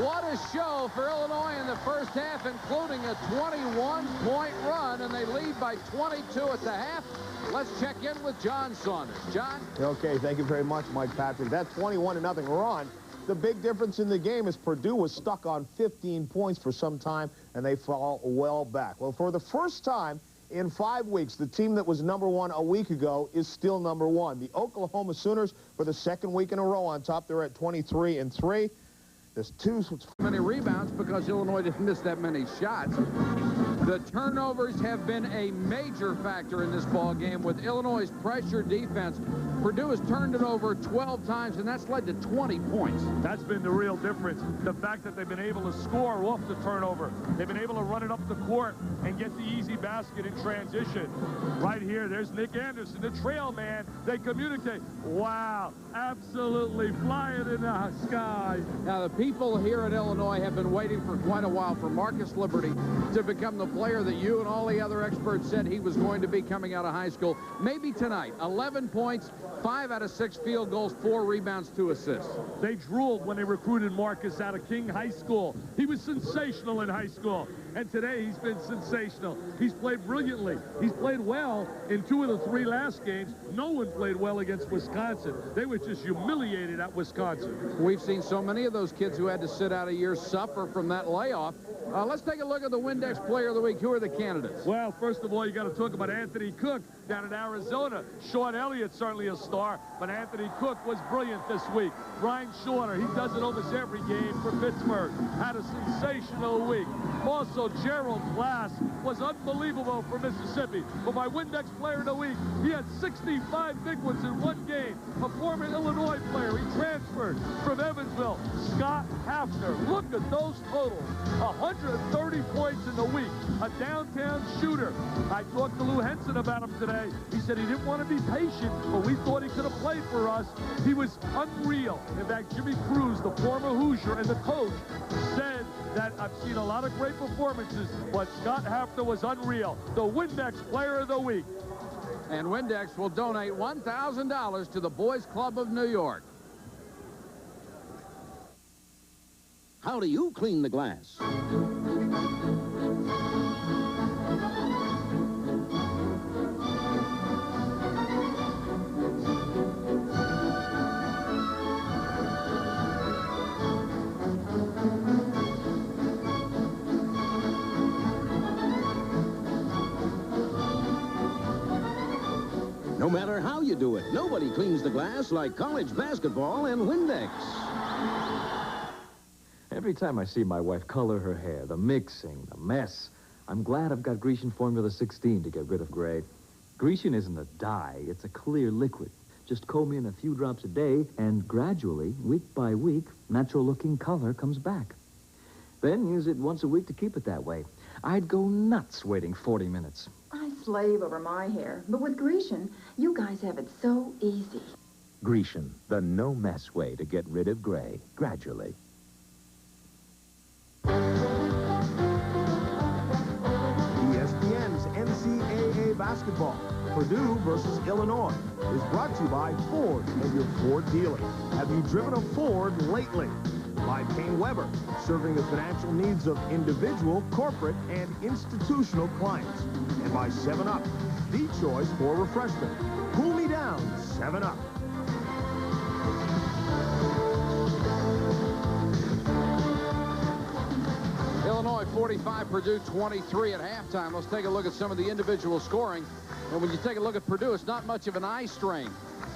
What a show for Illinois in the first half, including a 21-point run, and they lead by 22 at the half. Let's check in with John Saunders. John? Okay, thank you very much, Mike Patrick. That 21-0 run, the big difference in the game is Purdue was stuck on 15 points for some time, and they fall well back. Well, for the first time in 5 weeks, the team that was #1 a week ago is still #1. The Oklahoma Sooners, for the second week in a row on top, they're at 23-3. There's many rebounds because Illinois didn't miss that many shots. The turnovers have been a major factor in this ball game with Illinois' pressure defense. Purdue has turned it over 12 times, and that's led to 20 points. That's been the real difference. The fact that they've been able to score off the turnover. They've been able to run it up the court and get the easy basket in transition. Right here, there's Nick Anderson, the trail man. They communicate. Wow, absolutely flying in the sky. Now, the people here in Illinois have been waiting for quite a while for Marcus Liberty to become the player that you and all the other experts said he was going to be coming out of high school. Maybe tonight. 11 points, 5 out of 6 field goals, 4 rebounds, 2 assists. They drooled when they recruited Marcus out of King High School. He was sensational in high school, and today he's been sensational. He's played brilliantly. He's played well in 2 of the 3 last games. No one played well against Wisconsin. They were just humiliated at Wisconsin. We've seen so many of those kids who had to sit out a year suffer from that layoff. Let's take a look at the Windex Player of the Week. Who are the candidates? Well, first of all, you got to talk about Anthony Cook down in Arizona. Sean Elliott, certainly a star, but Anthony Cook was brilliant this week. Ryan Shorter, he does it almost every game for Pittsburgh. Had a sensational week. Also, Gerald Glass was unbelievable for Mississippi. But my Windex Player of the Week, he had 65 big ones in one game. A former Illinois player, he transferred from Evansville, Scott Hafner. Look at those totals. 130 points in the week. A downtown shooter. I talked to Lou Henson about him today. He said he didn't want to be patient, but we thought he could have played for us. He was unreal. In fact, Jimmy Cruz, the former Hoosier and the coach, said that I've seen a lot of great performances, but Scott Hafner was unreal. The Windex Player of the Week. And Windex will donate $1,000 to the Boys Club of New York. How do you clean the glass? No matter how you do it, nobody cleans the glass like college basketball and Windex. Every time I see my wife color her hair, the mixing, the mess, I'm glad I've got Grecian Formula 16 to get rid of gray. Grecian isn't a dye, it's a clear liquid. Just comb in a few drops a day, and gradually, week by week, natural-looking color comes back. Then use it once a week to keep it that way. I'd go nuts waiting 40 minutes. I'm slave over my hair. But with Grecian, you guys have it so easy. Grecian, the no-mess way to get rid of gray, gradually. ESPN's NCAA basketball, Purdue versus Illinois, is brought to you by Ford and your Ford dealer. Have you driven a Ford lately? By Kane Weber, serving the financial needs of individual, corporate, and institutional clients. And by 7-Up, the choice for refreshment. Cool me down, 7-Up. Illinois 45, Purdue 23 at halftime. Let's take a look at some of the individual scoring. And when you take a look at Purdue, it's not much of an eye strain.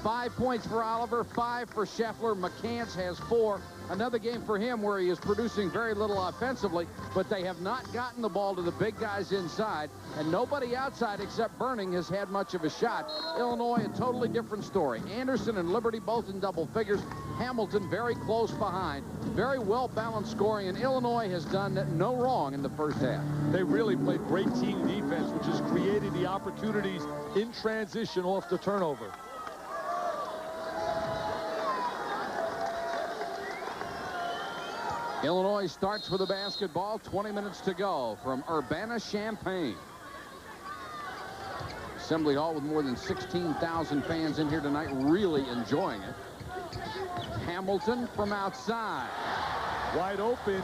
5 points for Oliver, 5 for Scheffler. McCants has 4. Another game for him where he is producing very little offensively, but they have not gotten the ball to the big guys inside, and nobody outside except Burning has had much of a shot. Illinois, a totally different story. Anderson and Liberty both in double figures. Hamilton very close behind. Very well-balanced scoring, and Illinois has done no wrong in the first half. They really played great team defense, which has created the opportunities in transition off the turnover. Illinois starts with the basketball. 20 minutes to go from Urbana-Champaign. Assembly Hall with more than 16,000 fans in here tonight, really enjoying it. Hamilton from outside. Wide open.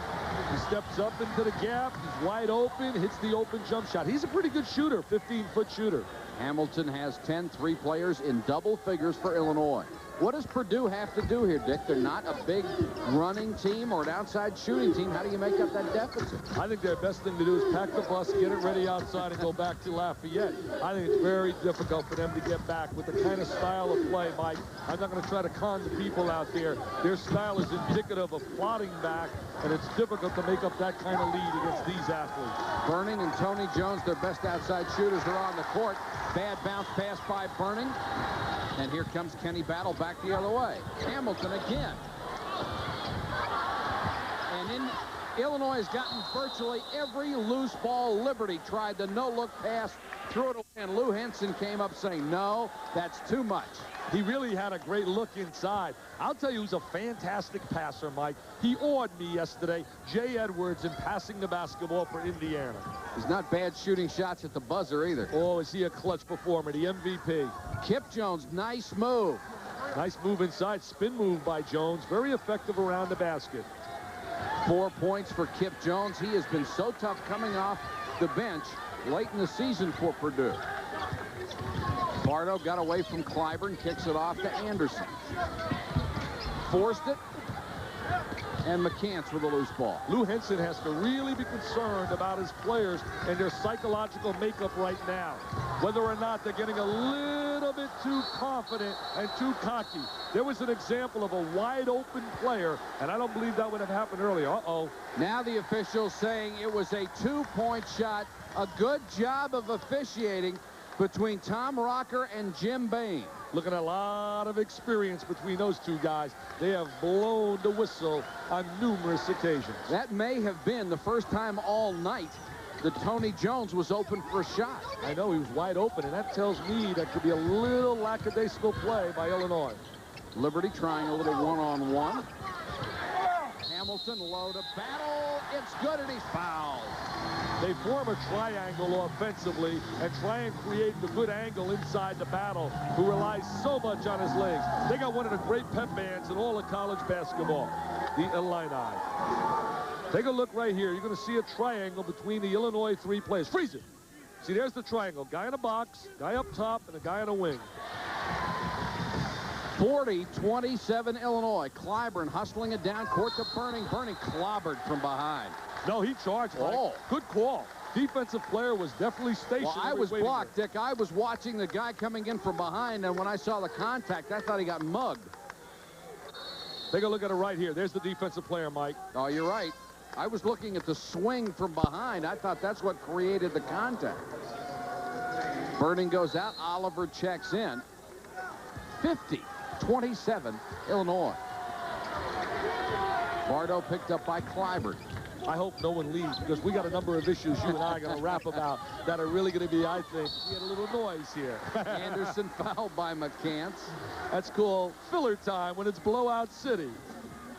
He steps up into the gap. He's wide open, hits the open jump shot. He's a pretty good shooter, 15-foot shooter. Hamilton has 10 3 players in double figures for Illinois. What does Purdue have to do here, Dick? They're not a big running team or an outside shooting team. How do you make up that deficit? I think their best thing to do is pack the bus, get it ready outside, and go back to Lafayette. I think it's very difficult for them to get back with the kind of style of play, Mike. I'm not going to try to con the people out there. Their style is indicative of plotting back, and it's difficult to make up that kind of lead against these athletes. Burning and Tony Jones, their best outside shooters, are on the court. Bad bounce pass by Burning. And here comes Kenny Battle back the other way. Hamilton again. And Illinois has gotten virtually every loose ball. Liberty tried the no-look pass, threw it away, and Lou Henson came up saying, no, that's too much. He really had a great look inside. I'll tell you, he's a fantastic passer, Mike. He awed me yesterday, Jay Edwards, in passing the basketball for Indiana. He's not bad shooting shots at the buzzer either. Oh, is he a clutch performer, the MVP. Kip Jones, nice move. Nice move inside, spin move by Jones. Very effective around the basket. 4 points for Kip Jones. He has been so tough coming off the bench late in the season for Purdue. Bardo got away from Clyburn, kicks it off to Anderson. Forced it, and McCants with a loose ball. Lou Henson has to really be concerned about his players and their psychological makeup right now. Whether or not they're getting a little bit too confident and too cocky. There was an example of a wide-open player, and I don't believe that would have happened earlier. Uh-oh. Now the officials saying it was a 2-point shot. A good job of officiating between Tom Rocker and Jim Bain. Looking at a lot of experience between those two guys. They have blown the whistle on numerous occasions. That may have been the first time all night that Tony Jones was open for a shot. I know, he was wide open, and that tells me that could be a little lackadaisical play by Illinois. Liberty trying a little one-on-one. Hamilton low to Battle. It's good, and he's fouled. They form a triangle offensively and try and create the good angle inside the Battle, who relies so much on his legs. They got one of the great pep bands in all of college basketball, the Illini. Take a look right here. You're going to see a triangle between the Illinois 3 players. Freeze it. See, there's the triangle. Guy in a box, guy up top, and a guy on a wing. 40-27 Illinois. Clyburn hustling it down court to Burning. Burning clobbered from behind. No, he charged. Oh, good call. Defensive player was definitely stationed. Well, I was blocked, Dick. I was watching the guy coming in from behind, and when I saw the contact, I thought he got mugged. Take a look at it right here. There's the defensive player, Mike. Oh, you're right. I was looking at the swing from behind. I thought that's what created the contact. Burning goes out. Oliver checks in. 50-27 Illinois. Bardo picked up by Clyburn. I hope no one leaves, because we got a number of issues you and I are going to rap about that are really going to be, I think, we had a little noise here. Anderson fouled by McCants. That's called filler time when it's blowout city.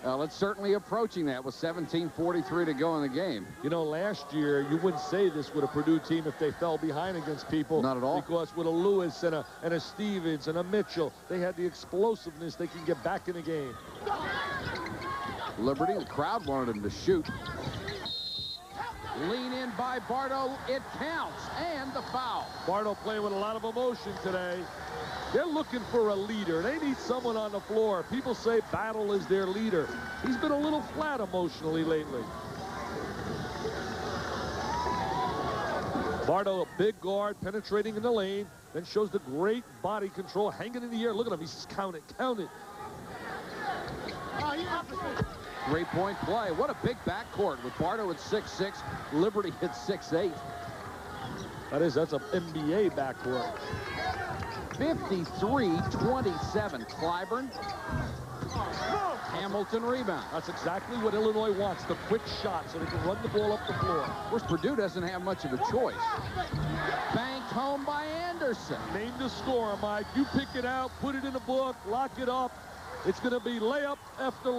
Well, it's certainly approaching that with 17:43 to go in the game. You know, last year, you wouldn't say this with a Purdue team if they fell behind against people. Not at all. Because with a Lewis and a Stevens and a Mitchell, they had the explosiveness. They can get back in the game. Liberty, the crowd wanted him to shoot. Lean in by Bardo. It counts. And the foul. Bardo playing with a lot of emotion today. They're looking for a leader. They need someone on the floor. People say Battle is their leader. He's been a little flat emotionally lately. Bardo, a big guard, penetrating in the lane, then shows the great body control, hanging in the air. Look at him. He's just count it, count it. Great point play. What a big backcourt with Bardo at 6'6", Liberty at 6'8". That's an NBA backcourt. 53-27, Clyburn. Hamilton rebound. That's exactly what Illinois wants, the quick shot so they can run the ball up the floor. Of course, Purdue doesn't have much of a choice. Banked home by Anderson. Name the score, Mike. You pick it out, put it in a book, lock it up. It's going to be layup after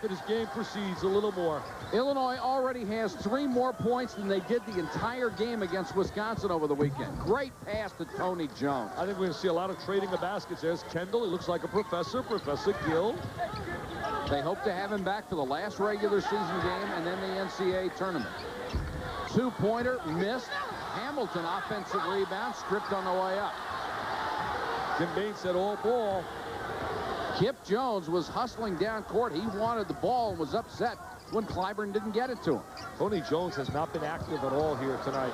this game proceeds a little more. Illinois already has 3 more points than they did the entire game against Wisconsin over the weekend. Great pass to Tony Jones. I think we're going to see a lot of trading of baskets. There's Kendall. He looks like a professor, Professor Gill. They hope to have him back for the last regular season game and then the NCAA tournament. 2-pointer missed. Hamilton offensive rebound, stripped on the way up. Jim Bain said all ball. Kip Jones was hustling down court. He wanted the ball and was upset when Clyburn didn't get it to him. Tony Jones has not been active at all here tonight.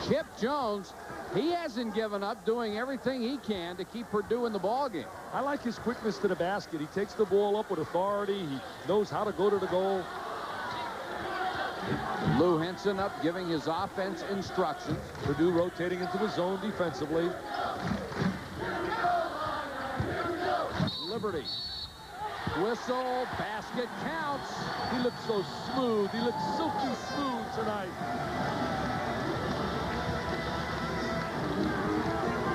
Kip Jones, he hasn't given up, doing everything he can to keep Purdue in the ballgame. I like his quickness to the basket. He takes the ball up with authority. He knows how to go to the goal. Lou Henson up, giving his offense instructions. Purdue rotating into the zone defensively. Liberty. Whistle, basket counts. He looks so smooth. He looks silky smooth tonight.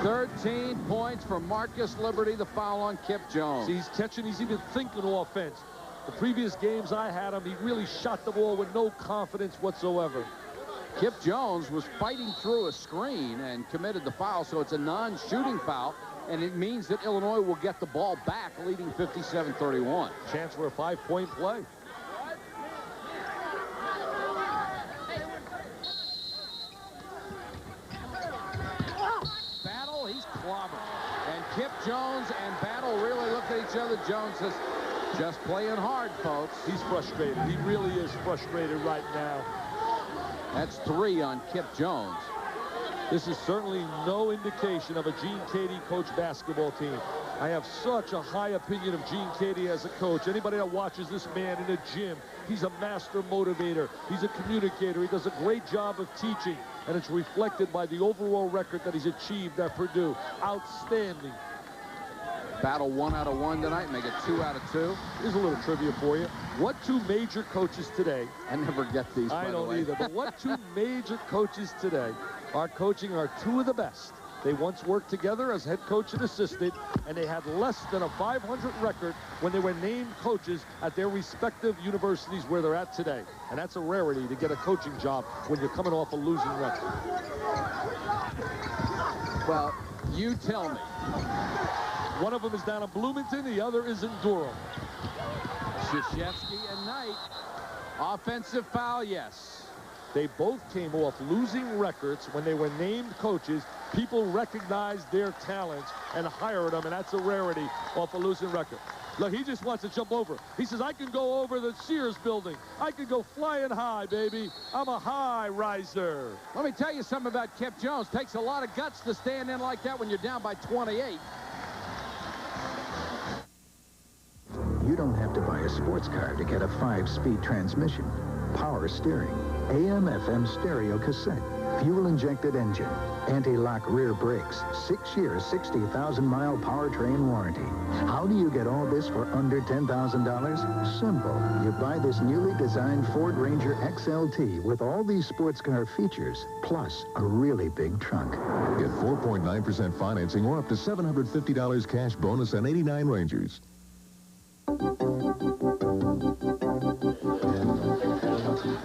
13 points for Marcus Liberty. The foul on Kip Jones. See, he's catching. He's even thinking offense. The previous games I had him, he really shot the ball with no confidence whatsoever. Kip Jones was fighting through a screen and committed the foul, so it's a non-shooting foul. And it means that Illinois will get the ball back, leading 57-31. Chance for a 5-point play. Battle, he's clobbered. And Kip Jones and Battle really look at each other. Jones says, just playing hard, folks. He's frustrated. He really is frustrated right now. That's 3 on Kip Jones. This is certainly no indication of a Gene Cady coach basketball team. I have such a high opinion of Gene Cady as a coach. Anybody that watches this man in a gym, he's a master motivator. He's a communicator. He does a great job of teaching, and it's reflected by the overall record that he's achieved at Purdue. Outstanding. Battle 1 out of 1 tonight, make it 2 out of 2. Here's a little trivia for you. What 2 major coaches today? I never get these, I don't either, but what 2 major coaches today are coaching are 2 of the best? They once worked together as head coach and assistant, and they had less than a 500 record when they were named coaches at their respective universities where they're at today. And that's a rarity to get a coaching job when you're coming off a losing record. Well, you tell me. One of them is down in Bloomington, the other is in Durham. Krzyzewski and Knight. Offensive foul, yes. They both came off losing records when they were named coaches. People recognized their talents and hired them, and that's a rarity off a losing record. Look, he just wants to jump over. He says, I can go over the Sears building. I can go flying high, baby. I'm a high riser. Let me tell you something about Kip Jones. Takes a lot of guts to stand in like that when you're down by 28. You don't have to buy a sports car to get a 5-speed transmission, power steering, AM/FM stereo cassette, fuel-injected engine, anti-lock rear brakes, 6 years, 60,000-mile powertrain warranty. How do you get all this for under $10,000? Simple. You buy this newly designed Ford Ranger XLT with all these sports car features, plus a really big trunk. Get 4.9% financing or up to $750 cash bonus on 89 Rangers.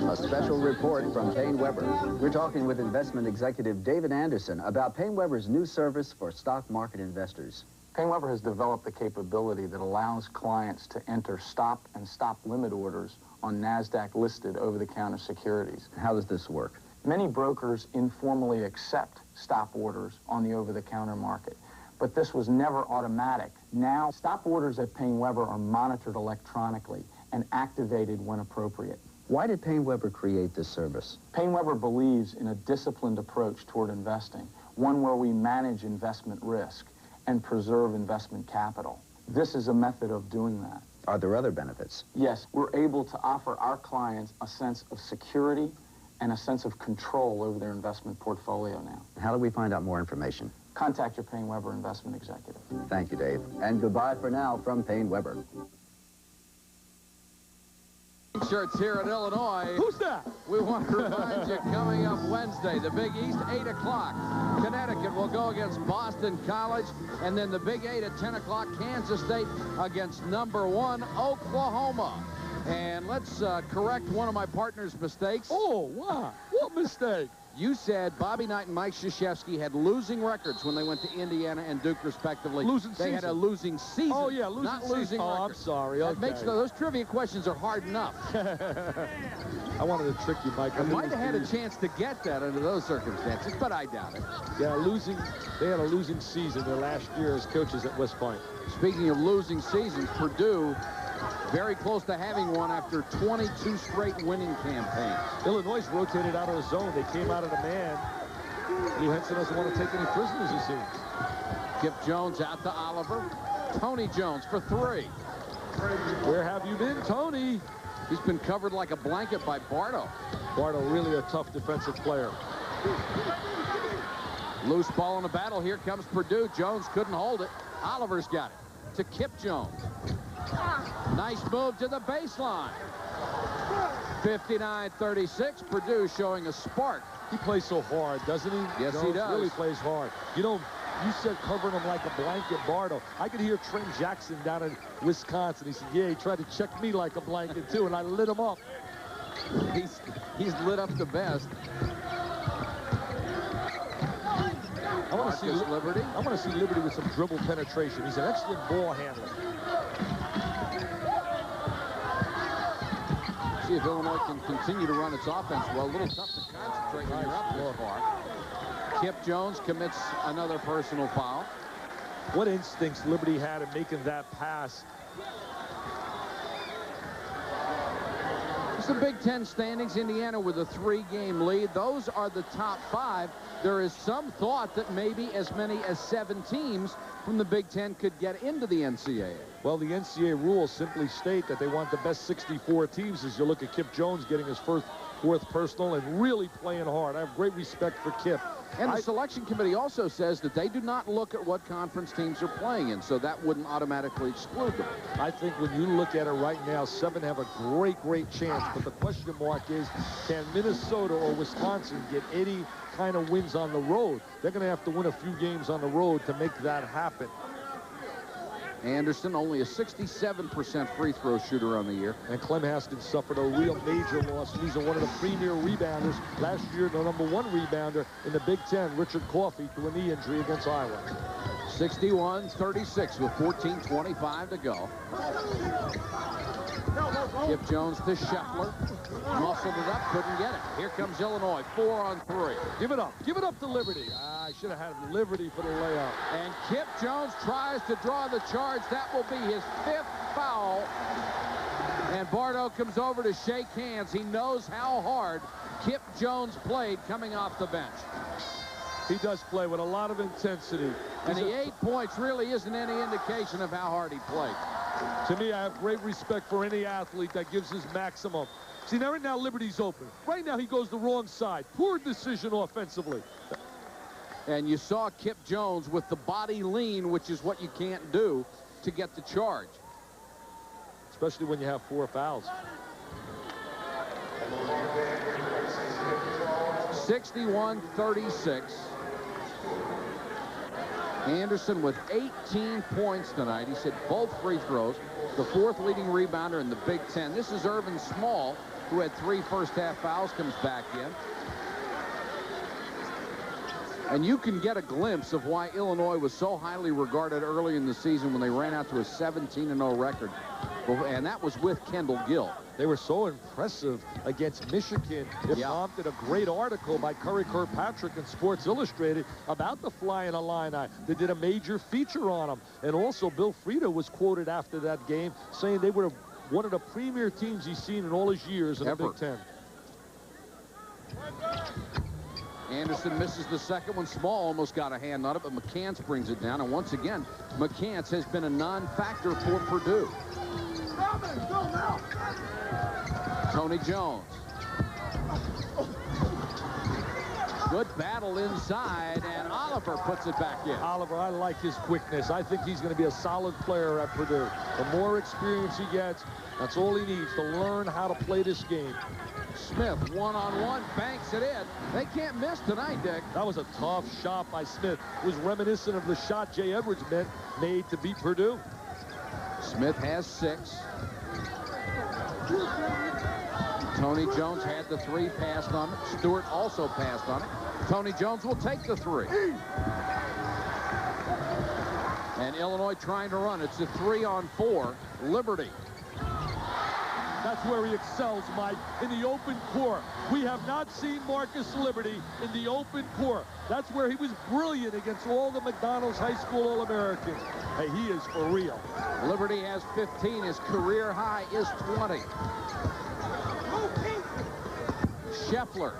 A special report from Payne Weber. We're talking with investment executive David Anderson about Payne Weber's new service for stock market investors. Payne Weber has developed a capability that allows clients to enter stop and stop limit orders on NASDAQ-listed over-the-counter securities. How does this work? Many brokers informally accept stop orders on the over-the-counter market, but this was never automatic. Now, stop orders at Payne Weber are monitored electronically and activated when appropriate. Why did Payne Weber create this service? Payne Weber believes in a disciplined approach toward investing, one where we manage investment risk and preserve investment capital. This is a method of doing that. Are there other benefits? Yes, we're able to offer our clients a sense of security and a sense of control over their investment portfolio now. How do we find out more information? Contact your Payne Weber investment executive. Thank you, Dave. And goodbye for now from Payne Weber. Shirts here at Illinois. Who's that? We want to remind you, coming up Wednesday, the Big East, 8 o'clock. Connecticut will go against Boston College, and then the Big 8 at 10 o'clock, Kansas State against number 1, Oklahoma. And let's correct one of my partner's mistakes. Oh, wow. What mistake? You said Bobby Knight and Mike Krzyzewski had losing records when they went to Indiana and Duke, respectively. They had a losing season. Oh, yeah, losing season. Oh, I'm sorry. Okay. Makes those trivia questions are hard enough. I wanted to trick you, Mike. I might have had a chance to get that under those circumstances, but I doubt it. Yeah, they had a losing season their last year as coaches at West Point. Speaking of losing seasons, Purdue very close to having one after 22 straight winning campaigns. Illinois rotated out of the zone. They came out of the man. Lou Henson doesn't want to take any prisoners, it seems. Kip Jones out to Oliver. Tony Jones for 3. Where have you been, Tony? He's been covered like a blanket by Bardo. Bardo, really a tough defensive player. Loose ball in the battle. Here comes Purdue. Jones couldn't hold it. Oliver's got it to Kip Jones. Nice move to the baseline. 59-36. Purdue showing a spark. He plays so hard, doesn't he? Yes, he does. Really plays hard. You know, you said covering him like a blanket, Bardo. I could hear Trent Jackson down in Wisconsin. He said, yeah, he tried to check me like a blanket, too, and I lit him up. He's lit up the best. I want to see Liberty. I want to see Liberty with some dribble penetration. He's an excellent ball handler. See if Illinois can continue to run its offense well. A little tough to concentrate when you're up this far. Kip Jones commits another personal foul. What instincts Liberty had in making that pass. It's the Big Ten standings. Indiana with a 3-game lead. Those are the top 5. There is some thought that maybe as many as 7 teams from the Big Ten could get into the NCAA. Well, the NCAA rules simply state that they want the best 64 teams. As you look at Kip Jones getting his fourth personal and really playing hard. I have great respect for Kip. And the selection committee also says that they do not look at what conference teams are playing in, so that wouldn't automatically exclude them. I think when you look at it right now, 7 have a great chance. But the question mark is, can Minnesota or Wisconsin get any kind of wins on the road? They're going to have to win a few games on the road to make that happen. Anderson, only a 67% free throw shooter on the year. And Clem Haskins suffered a real major loss. He's one of the premier rebounders. Last year, the #1 rebounder in the Big Ten, Richard Coffey, through a knee injury against Iowa. 61-36 with 14:25 to go. Kip Jones to Scheffler. Muscled it up, couldn't get it. Here comes Illinois, 4 on 3. Give it up. Give it up to Liberty. I should have had Liberty for the layup. And Kip Jones tries to draw the charge. That will be his 5th foul. And Bardo comes over to shake hands. He knows how hard Kip Jones played coming off the bench. He does play with a lot of intensity. And the 8 points really isn't any indication of how hard he played. To me, I have great respect for any athlete that gives his maximum. See, now right now Liberty's open. Right now he goes the wrong side. Poor decision offensively. And you saw Kip Jones with the body lean, which is what you can't do to get the charge. Especially when you have 4 fouls. 61-36. Anderson with 18 points tonight. He hit both free throws. The 4th leading rebounder in the Big Ten. This is Irvin Small, who had 3 first-half fouls, comes back in. And you can get a glimpse of why Illinois was so highly regarded early in the season when they ran out to a 17-0 record. And that was with Kendall Gill. They were so impressive against Michigan. It prompted a great article by Curry Kirkpatrick in Sports Illustrated about the Flying Illini. They did a major feature on them. And also Bill Frieda was quoted after that game saying they were one of the premier teams he's seen in all his years in the Big Ten. Anderson misses the second one. Small almost got a hand on it, but McCants brings it down. And once again, McCants has been a non-factor for Purdue. Tony Jones. Good battle inside, and Oliver puts it back in. Oliver, I like his quickness. I think he's going to be a solid player at Purdue. The more experience he gets, that's all he needs to learn how to play this game. Smith, one-on-one, banks it in. They can't miss tonight, Dick. That was a tough shot by Smith. It was reminiscent of the shot Jay Edwards made to beat Purdue. Smith has 6. Tony Jones had the 3, passed on it. Stewart also passed on it. Tony Jones will take the 3. And Illinois trying to run. It's a 3-on-4. Liberty. That's where he excels, Mike, in the open court. We have not seen Marcus Liberty in the open court. That's where he was brilliant against all the McDonald's High School All-Americans. Hey, he is for real. Liberty has 15. His career high is 20. Scheffler.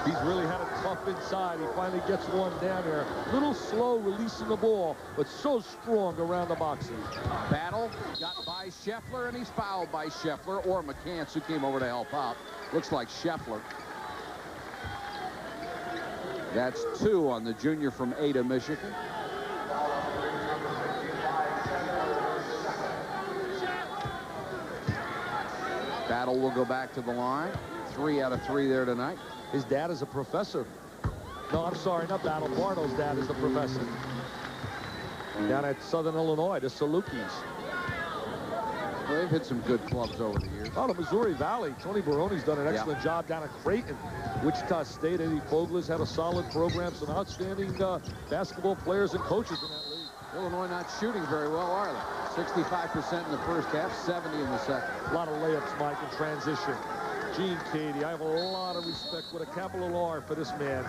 He's really had it tough inside. He finally gets one down there. Little slow releasing the ball, but so strong around the boxes. Battle got by Scheffler, and he's fouled by Scheffler or McCants, who came over to help out. Looks like Scheffler. That's 2 on the junior from Ada, Michigan. Battle will go back to the line. 3 out of 3 there tonight. His dad is a professor. No, I'm sorry, not Battle. Barno's dad is the professor. Down at Southern Illinois, the Salukis. Well, they've hit some good clubs over the years. Oh, the Missouri Valley. Tony Baroni's done an excellent job down at Creighton. Wichita State, Eddie Fogler's had a solid program. Some outstanding basketball players and coaches in that league. Illinois not shooting very well, are they? 65% in the first half, 70 in the second. A lot of layups, Mike, in transition. Gene Cady, I have a lot of respect with a capital R for this man.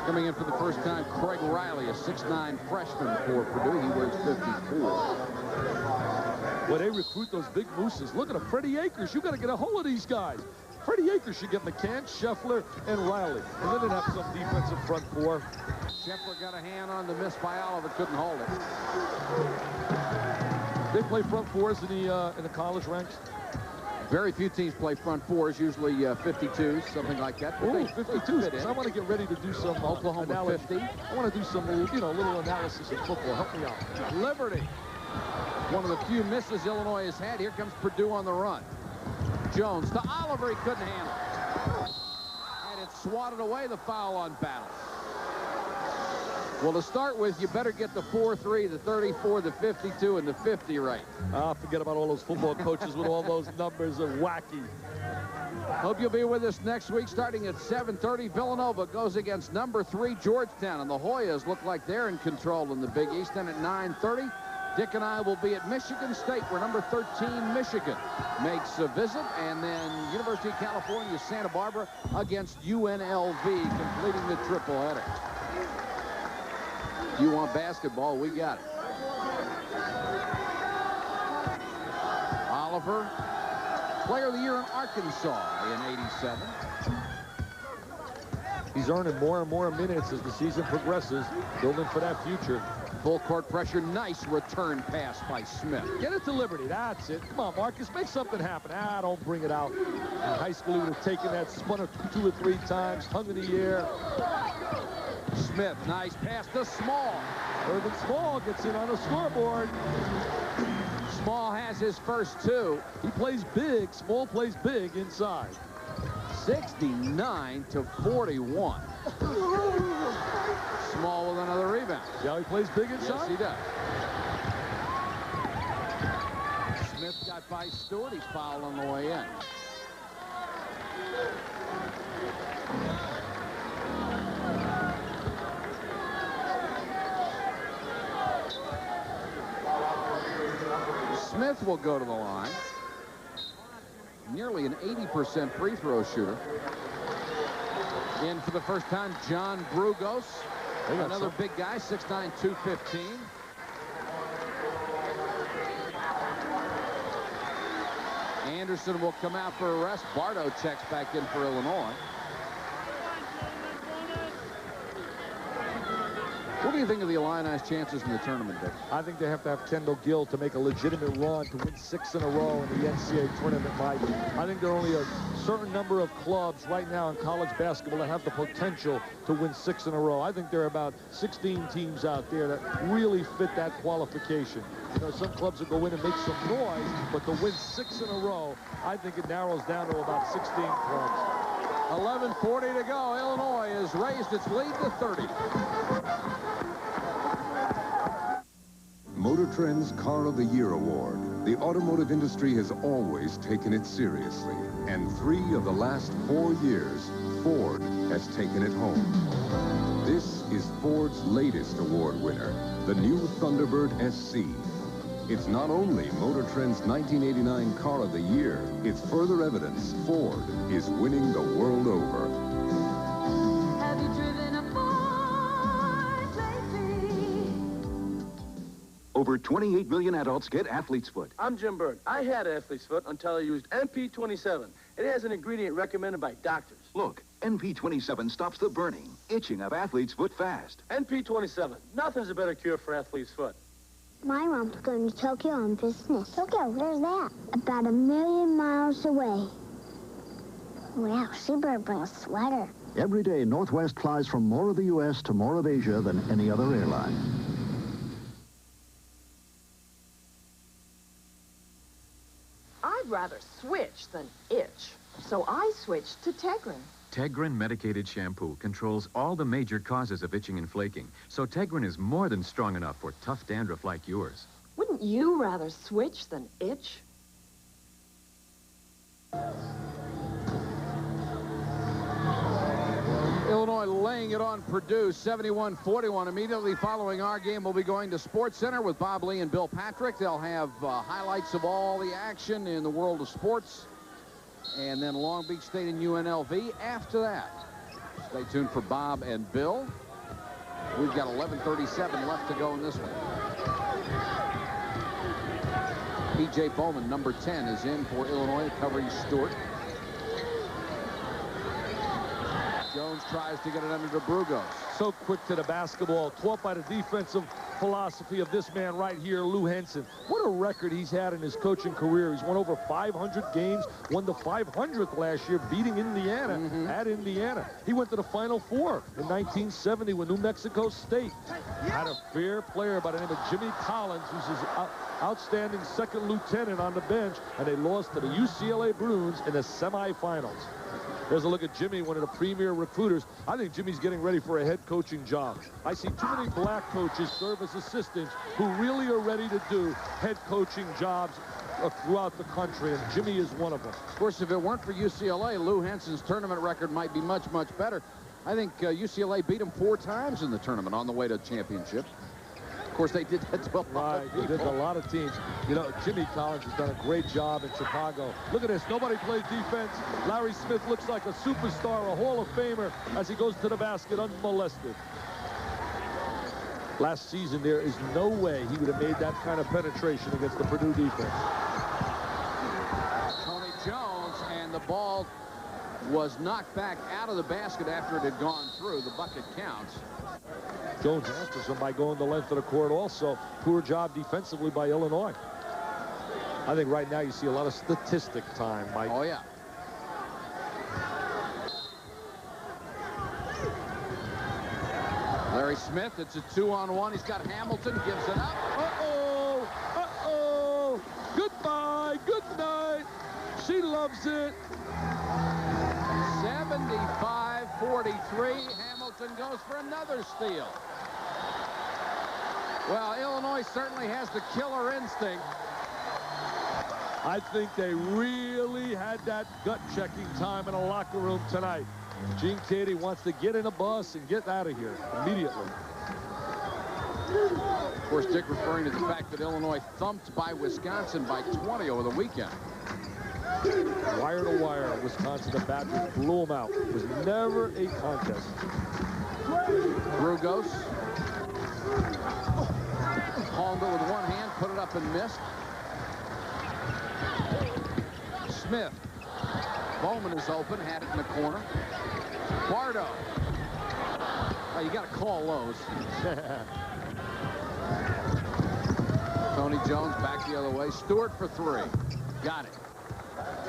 Coming in for the first time, Craig Riley, a 6'9" freshman for Purdue. He weighs 54. Well, they recruit those big mooses. Look at him, Freddie Akers. You got to get a hold of these guys. Freddie Akers should get McCann, Scheffler, and Riley. And then they'd have some defensive front 4. Scheffler got a hand on the miss by Oliver, couldn't hold it. They play front 4s in the college ranks. Very few teams play front 4s, usually 52s, something like that. Oh, 52s. I want to get ready to do some Oklahoma 50. I want to do some, little analysis of football. Help me out. Liberty. One of the few misses Illinois has had. Here comes Purdue on the run. Jones to Oliver. He couldn't handle it. And it swatted away, the foul on Battle. Well, to start with, you better get the 4-3, the 34, the 52, and the 50 right. Forget about all those football coaches with all those numbers of wacky. Hope you'll be with us next week, starting at 7:30. Villanova goes against number 3 Georgetown, and the Hoyas look like they're in control in the Big East. And at 9:30, Dick and I will be at Michigan State, where number 13 Michigan makes a visit, and then University of California, Santa Barbara against UNLV, completing the triple header. If you want basketball, we got it. Oliver, Player of the Year in Arkansas in '87. He's earning more and more minutes as the season progresses, building for that future. Full court pressure. Nice return pass by Smith. Get it to Liberty. That's it. Come on, Marcus. Make something happen. Don't bring it out. In high school, he would have taken that, spun it 2 or 3 times, hung in the air. Smith, nice pass to Small. Irvin Small gets in on the scoreboard. Small has his first 2. He plays big. Small plays big inside. 69-41. Small with another rebound. See how he plays big inside? Yes, he does. Smith got by Stewart. He's fouled on the way in. Smith will go to the line. Nearly an 80% free throw shooter. In for the first time, John Brugos. Another big guy, 6'9", 215. Anderson will come out for a rest. Bardo checks back in for Illinois. What do you think of the Illini's chances in the tournament, Dick? I think they have to have Kendall Gill to make a legitimate run to win 6 in a row in the NCAA tournament, Mike. I think there are only a certain number of clubs right now in college basketball that have the potential to win 6 in a row. I think there are about 16 teams out there that really fit that qualification. You know, some clubs will go in and make some noise, but to win 6 in a row, I think it narrows down to about 16 clubs. 11:40 to go. Illinois has raised its lead to 30. Motor Trend's Car of the Year award. The automotive industry has always taken it seriously. And 3 of the last 4 years, Ford has taken it home. This is Ford's latest award winner, the new Thunderbird SC. It's not only Motor Trend's 1989 Car of the Year, it's further evidence Ford is winning the world over. Have you driven a Ford lately? Over 28 million adults get athlete's foot. I'm Jim Bird. I had athlete's foot until I used NP27. It has an ingredient recommended by doctors. Look, NP27 stops the burning, itching of athlete's foot fast. NP27. Nothing's a better cure for athlete's foot. My mom's going to Tokyo on business. Tokyo, where's that? About 1,000,000 miles away. Wow, she better bring a sweater. Every day, Northwest flies from more of the U.S. to more of Asia than any other airline. I'd rather switch than itch, so I switched to Tegrin. Tegrin medicated shampoo controls all the major causes of itching and flaking, so Tegrin is more than strong enough for tough dandruff like yours. Wouldn't you rather switch than itch? Illinois laying it on Purdue, 71-41. Immediately following our game, we'll be going to Sports Center with Bob Lee and Bill Patrick. They'll have highlights of all the action in the world of sports. And then Long Beach State and UNLV after that. Stay tuned for Bob and Bill. We've got 11:37 left to go in this one. P.J. Bowman, number 10, is in for Illinois, covering Stewart. Jones tries to get it under to Brugos. So quick to the basketball, taught by the defensive philosophy of this man right here, Lou Henson. What a record he's had in his coaching career. He's won over 500 games, won the 500th last year, beating Indiana at Indiana. He went to the Final Four in 1970 with New Mexico State. Had a fair player by the name of Jimmy Collins, who's his outstanding second lieutenant on the bench, and they lost to the UCLA Bruins in the semifinals. There's a look at Jimmy, one of the premier recruiters. I think Jimmy's getting ready for a head coaching job. I see too many black coaches serve as assistants who really are ready to do head coaching jobs throughout the country, and Jimmy is one of them. Of course, if it weren't for UCLA, Lou Henson's tournament record might be much, much better. I think UCLA beat him 4 times in the tournament on the way to championship. Of course, they did that to a lot of people. They did a lot of teams. You know, Jimmy Collins has done a great job in Chicago. Look at this. Nobody plays defense. Larry Smith looks like a superstar, a Hall of Famer, as he goes to the basket unmolested. Last season, there is no way he would have made that kind of penetration against the Purdue defense. Tony Jones, and the ball was knocked back out of the basket after it had gone through. The bucket counts. Jones answers him by going the length of the court also. Poor job defensively by Illinois. I think right now you see a lot of statistic time, Mike. Oh, yeah. Larry Smith, it's a 2-on-1. He's got Hamilton, gives it up. Uh-oh! Uh-oh! Goodbye! Good night! She loves it. 75-43. Hamilton goes for another steal. Well, Illinois certainly has the killer instinct. I think they really had that gut-checking time in the locker room tonight. Gene Keady wants to get in a bus and get out of here immediately. Of course, Dick referring to the fact that Illinois thumped by Wisconsin by 20 over the weekend. Wire to wire, Wisconsin, the Badgers blew them out. It was never a contest. Brugos palmed it with one hand, put it up and missed. Smith. Bowman is open, had it in the corner. Bardo. Oh, you got to call those. Tony Jones back the other way. Stewart for three. Got it.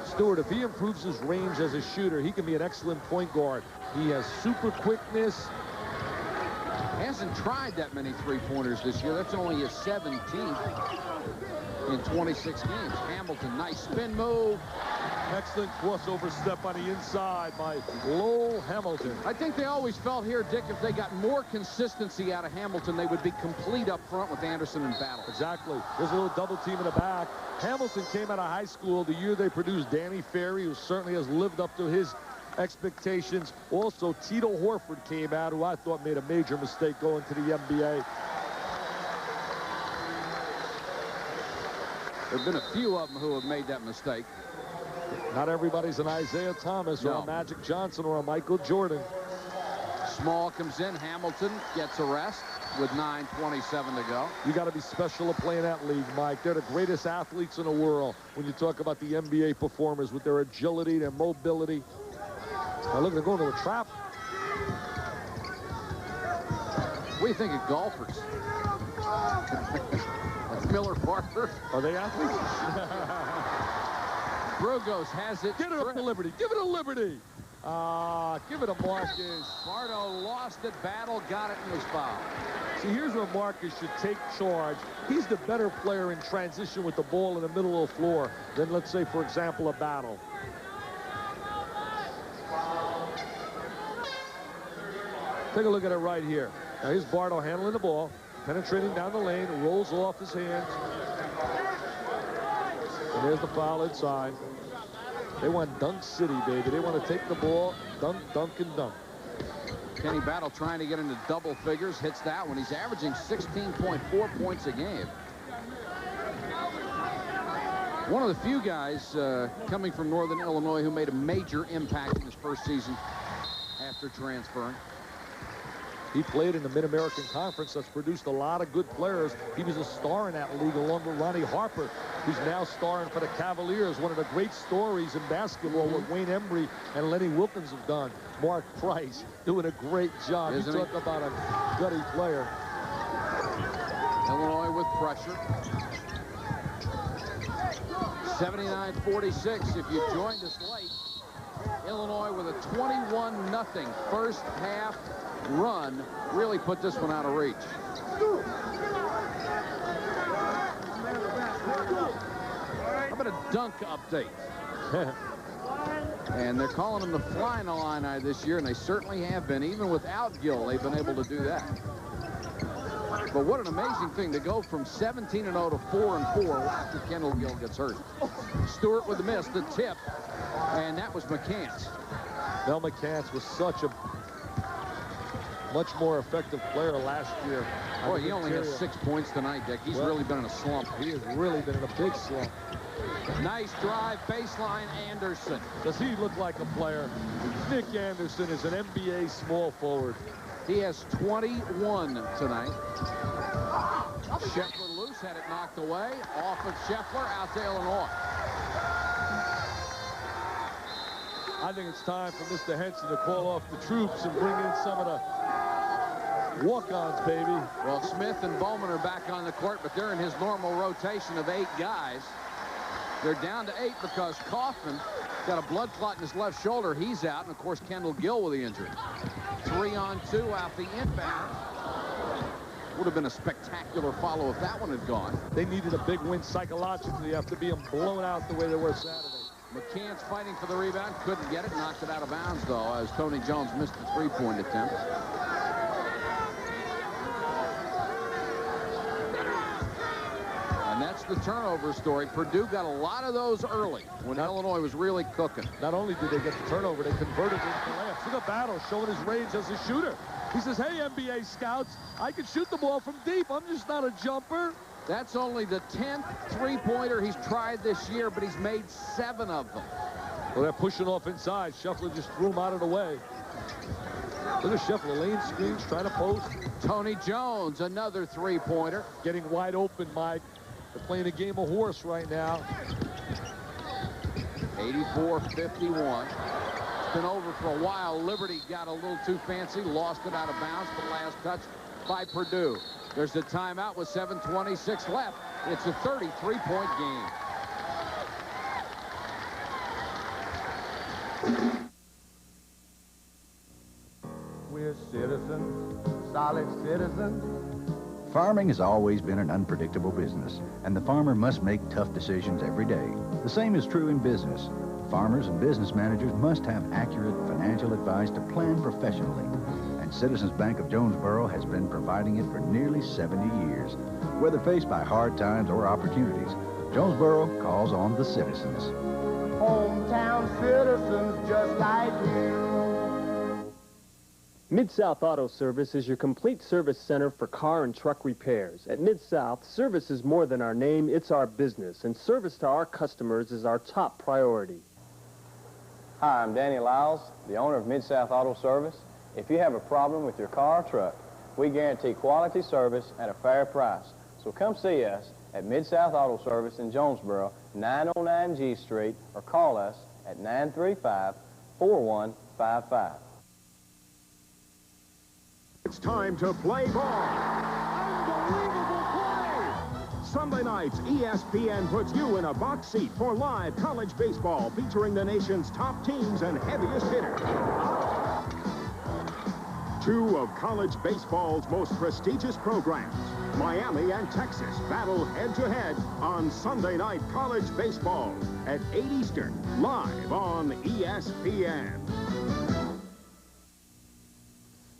Stewart, if he improves his range as a shooter, he can be an excellent point guard. He has super quickness. Hasn't tried that many three-pointers this year. That's only his 17th in 26 games. Hamilton, nice spin move. Excellent crossover step on the inside by Lowell Hamilton. I think they always felt here, Dick, if they got more consistency out of Hamilton, they would be complete up front with Anderson and Battle. Exactly. There's a little double team in the back. Hamilton came out of high school the year they produced Danny Ferry, who certainly has lived up to his expectations. Also, Tito Horford came out, who I thought made a major mistake going to the NBA. There have been a few of them who have made that mistake. Not everybody's an Isaiah Thomas or a Magic Johnson or a Michael Jordan. Small comes in. Hamilton gets a rest with 9:27 to go. You got to be special to play in that league, Mike. They're the greatest athletes in the world when you talk about the NBA performers with their agility, their mobility. Now look, they're going to a trap. What do you think of golfers? That's Miller Parker. Are they athletes? Brugos has it. Give it up to Liberty. Give it to Liberty. Give it to Marcus. Bardo lost it. Battle got it and was fouled. See, here's where Marcus should take charge. He's the better player in transition with the ball in the middle of the floor than, let's say, for example, a Battle. Take a look at it right here. Now here's Bardo handling the ball, penetrating down the lane, rolls off his hands. And there's the foul inside. They want dunk city, baby. They want to take the ball, dunk, dunk, and dunk. Kenny Battle trying to get into double figures, hits that one. He's averaging 16.4 points a game. One of the few guys coming from Northern Illinois who made a major impact in his first season after transferring. He played in the Mid-American Conference. That's produced a lot of good players. He was a star in that league along with Ronnie Harper, who's now starring for the Cavaliers. One of the great stories in basketball what Wayne Embry and Lenny Wilkins have done. Mark Price doing a great job. You talk about a gutty player. Illinois with pressure. 79-46 if you joined us late. Illinois with a 21-0 first half run really put this one out of reach. How about a dunk update? And they're calling them the Flying Illini this year, and they certainly have been. Even without Gill, they've been able to do that. But what an amazing thing to go from 17-0 to 4-4 after Kendall Gill gets hurt. Stewart with the miss, the tip, and that was McCants. Mel McCants was such a much more effective player last year. Boy, he only has 6 points tonight, Dick. He's really been in a slump. He has really been in a big slump. Nice drive, baseline, Anderson. Does he look like a player? Nick Anderson is an NBA small forward. He has 21 tonight. Scheffler loose, had it knocked away. Off of Scheffler, out to Illinois. I think it's time for Mr. Henson to call off the troops and bring in some of the Walk-ons, baby. Well, Smith and Bowman are back on the court, but they're in his normal rotation of 8 guys. They're down to 8 because Kaufman got a blood clot in his left shoulder. He's out, and of course Kendall Gill with the injury. 3-on-2 out the inbound. Would have been a spectacular follow if that one had gone. They needed a big win psychologically after being blown out the way they were Saturday. McCann's fighting for the rebound, couldn't get it, knocked it out of bounds though, as Tony Jones missed the three-point attempt. And that's the turnover story. Purdue got a lot of those early when Illinois was really cooking. Not only did they get the turnover, they converted it into layups. Look at Battle showing his range as a shooter. He says, hey, NBA scouts, I can shoot the ball from deep. I'm just not a jumper. That's only the 10th three-pointer he's tried this year, but he's made 7 of them. Well, they're pushing off inside. Scheffler just threw him out of the way. Look at Scheffler laying screens, trying to post. Tony Jones, another three-pointer. Getting wide open, Mike. They're playing a game of horse right now. 84-51. It's been over for a while. Liberty got a little too fancy, lost it out of bounds, but last touch by Purdue. There's the timeout with 7:26 left. It's a 33-point game. We're citizens, solid citizens. Farming has always been an unpredictable business, and the farmer must make tough decisions every day. The same is true in business. Farmers and business managers must have accurate financial advice to plan professionally. And Citizens Bank of Jonesboro has been providing it for nearly 70 years. Whether faced by hard times or opportunities, Jonesboro calls on the citizens. Hometown citizens just like you. Mid-South Auto Service is your complete service center for car and truck repairs. At Mid-South, service is more than our name, it's our business, and service to our customers is our top priority. Hi, I'm Danny Lyles, the owner of Mid-South Auto Service. If you have a problem with your car or truck, we guarantee quality service at a fair price. So come see us at Mid-South Auto Service in Jonesboro, 909 G Street, or call us at 935-4155. It's time to play ball. Unbelievable play! Sunday nights, ESPN puts you in a box seat for live college baseball featuring the nation's top teams and heaviest hitters. 2 of college baseball's most prestigious programs, Miami and Texas, battle head-to-head on Sunday night college baseball at 8 Eastern, live on ESPN.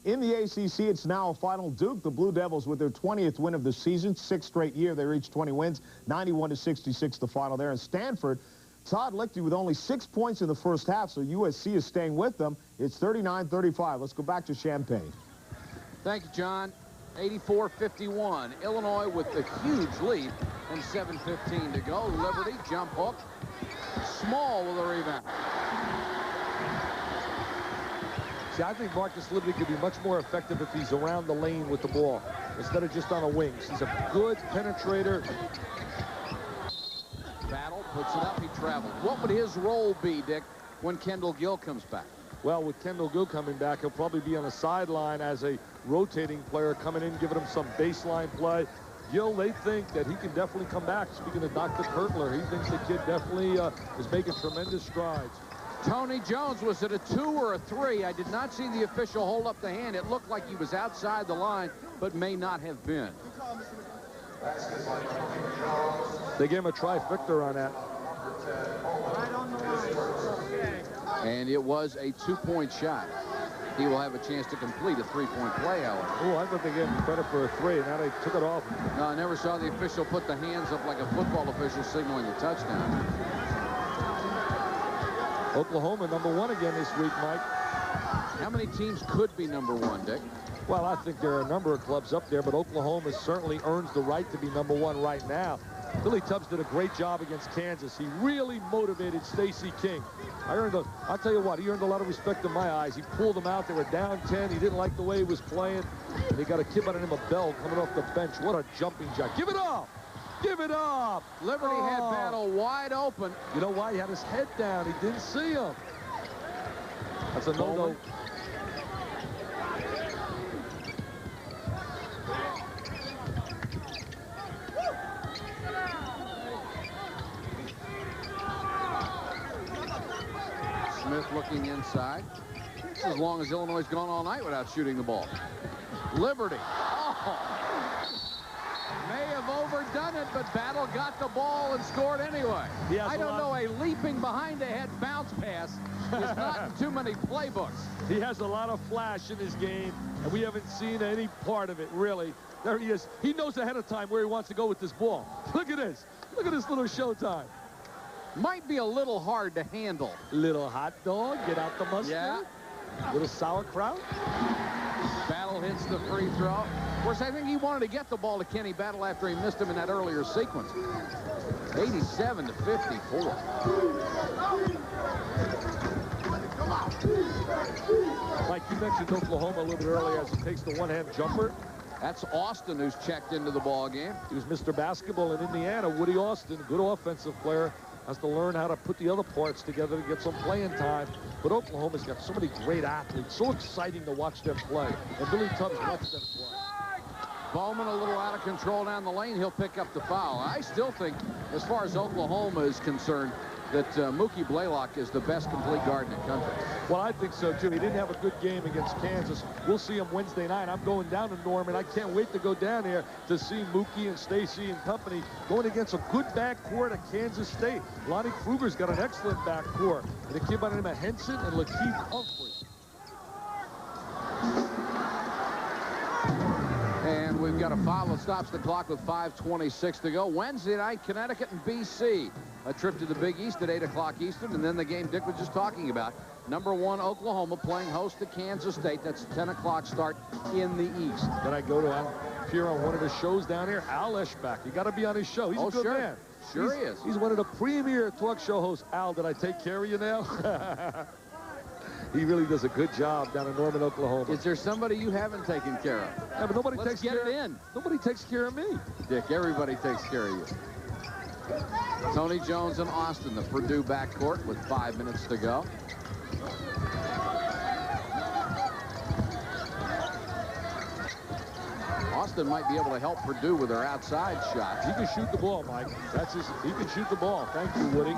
In the ACC, it's now a final. Duke, the Blue Devils, with their 20th win of the season, 6th straight year. They reached 20 wins, 91-66 the final there. And Stanford, Todd Lichty with only 6 points in the first half, so USC is staying with them. It's 39-35. Let's go back to Champaign. Thank you, John. 84-51. Illinois with the huge lead and 7:15 to go. Liberty, jump hook. Small with a rebound. See, I think Marcus Liberty could be much more effective if he's around the lane with the ball instead of just on the wings. He's a good penetrator. Battle puts it up. He traveled. What would his role be, Dick, when Kendall Gill comes back? Well, with Kendall Gill coming back, he'll probably be on the sideline as a rotating player coming in, giving him some baseline play. Gill, they think that he can definitely come back. Speaking of Dr. Kurtler, he thinks the kid definitely is making tremendous strides. Tony Jones, was it a 2 or a 3? I did not see the official hold up the hand. It looked like he was outside the line, but may not have been. They gave him a trifecta on that. And it was a 2-point shot. He will have a chance to complete a 3-point play, however. Oh, I thought they gave him credit for a 3, and now they took it off. No, I never saw the official put the hands up like a football official signaling a touchdown. Oklahoma #1 again this week, Mike. How many teams could be #1, Dick? Well, I think there are a number of clubs up there, but Oklahoma certainly earns the right to be #1 right now. Billy Tubbs did a great job against Kansas. He really motivated Stacey King. I'll tell you what, he earned a lot of respect in my eyes. He pulled them out. They were down 10. He didn't like the way he was playing. And they got a kid by the name of Bell coming off the bench. What a jumping jack. Give it up! Give it up! Liberty had Battle wide open. You know why? He had his head down. He didn't see him. That's a no-no. Smith looking inside. It's as long as Illinois has gone all night without shooting the ball. Liberty. Oh. May have overdone it, but Battle got the ball and scored anyway. I don't know, a leaping behind-the-head bounce pass is not in too many playbooks. He has a lot of flash in his game, and we haven't seen any part of it, really. There he is. He knows ahead of time where he wants to go with this ball. Look at this. Look at this little showtime. Might be a little hard to handle. Little hot dog. Get out the mustard. Yeah. Little sauerkraut. Battle hits the free throw. Of course, I think he wanted to get the ball to Kenny Battle after he missed him in that earlier sequence. 87 to 54. Mike, you mentioned Oklahoma a little bit earlier as he takes the one-hand jumper. That's Austin who's checked into the ball game. He was Mr. Basketball in Indiana. Woody Austin, good offensive player, has to learn how to put the other parts together to get some playing time. But Oklahoma's got so many great athletes. So exciting to watch them play. And Billy Tubbs lets them play. Bowman a little out of control down the lane. He'll pick up the foul. I still think, as far as Oklahoma is concerned, that Mookie Blaylock is the best complete guard in the country. Well, I think so, too. He didn't have a good game against Kansas. We'll see him Wednesday night. I'm going down to Norman. I can't wait to go down there to see Mookie and Stacy and company going against a good backcourt at Kansas State. Lonnie Kruger's got an excellent backcourt. And a kid by the name of Henson and Lakeith Humphrey. And we've got a foul that stops the clock with 5:26 to go. Wednesday night, Connecticut and BC. A trip to the Big East at 8 o'clock Eastern. And then the game Dick was just talking about. #1 Oklahoma playing host to Kansas State. That's a 10 o'clock start in the East. Then I go to appear on one of his shows down here, Al Eschbach. You got to be on his show. He's a good man. Sure he is. He's one of the premier talk show hosts. Al, did I take care of you now? He really does a good job down in Norman, Oklahoma. Is there somebody you haven't taken care of? Yeah, but nobody takes care of me. Dick, everybody takes care of you. Tony Jones and Austin, the Purdue backcourt with 5 minutes to go. Austin might be able to help Purdue with their outside shots. He can shoot the ball, Mike. He can shoot the ball. Thank you, Woody.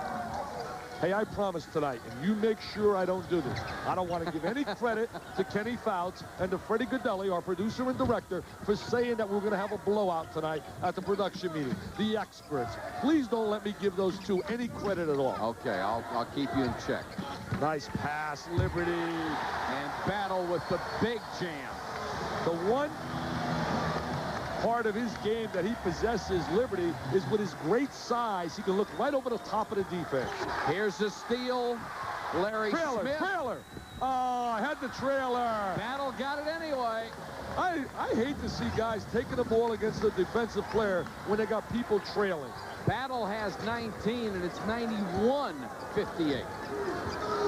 Hey, I promise tonight, and you make sure I don't do this. I don't want to give any credit to Kenny Fouts and to Freddie Godelli, our producer and director, for saying that we're going to have a blowout tonight at the production meeting. The experts. Please don't let me give those two any credit at all. Okay, I'll keep you in check. Nice pass, Liberty. And Battle with the big jam. The one part of his game that he possesses, Liberty, is with his great size. He can look right over the top of the defense. Here's the steal. Larry Smith. Trailer. Oh, I had the trailer. Battle got it anyway. I hate to see guys taking the ball against a defensive player when they got people trailing. Battle has 19, and it's 91-58.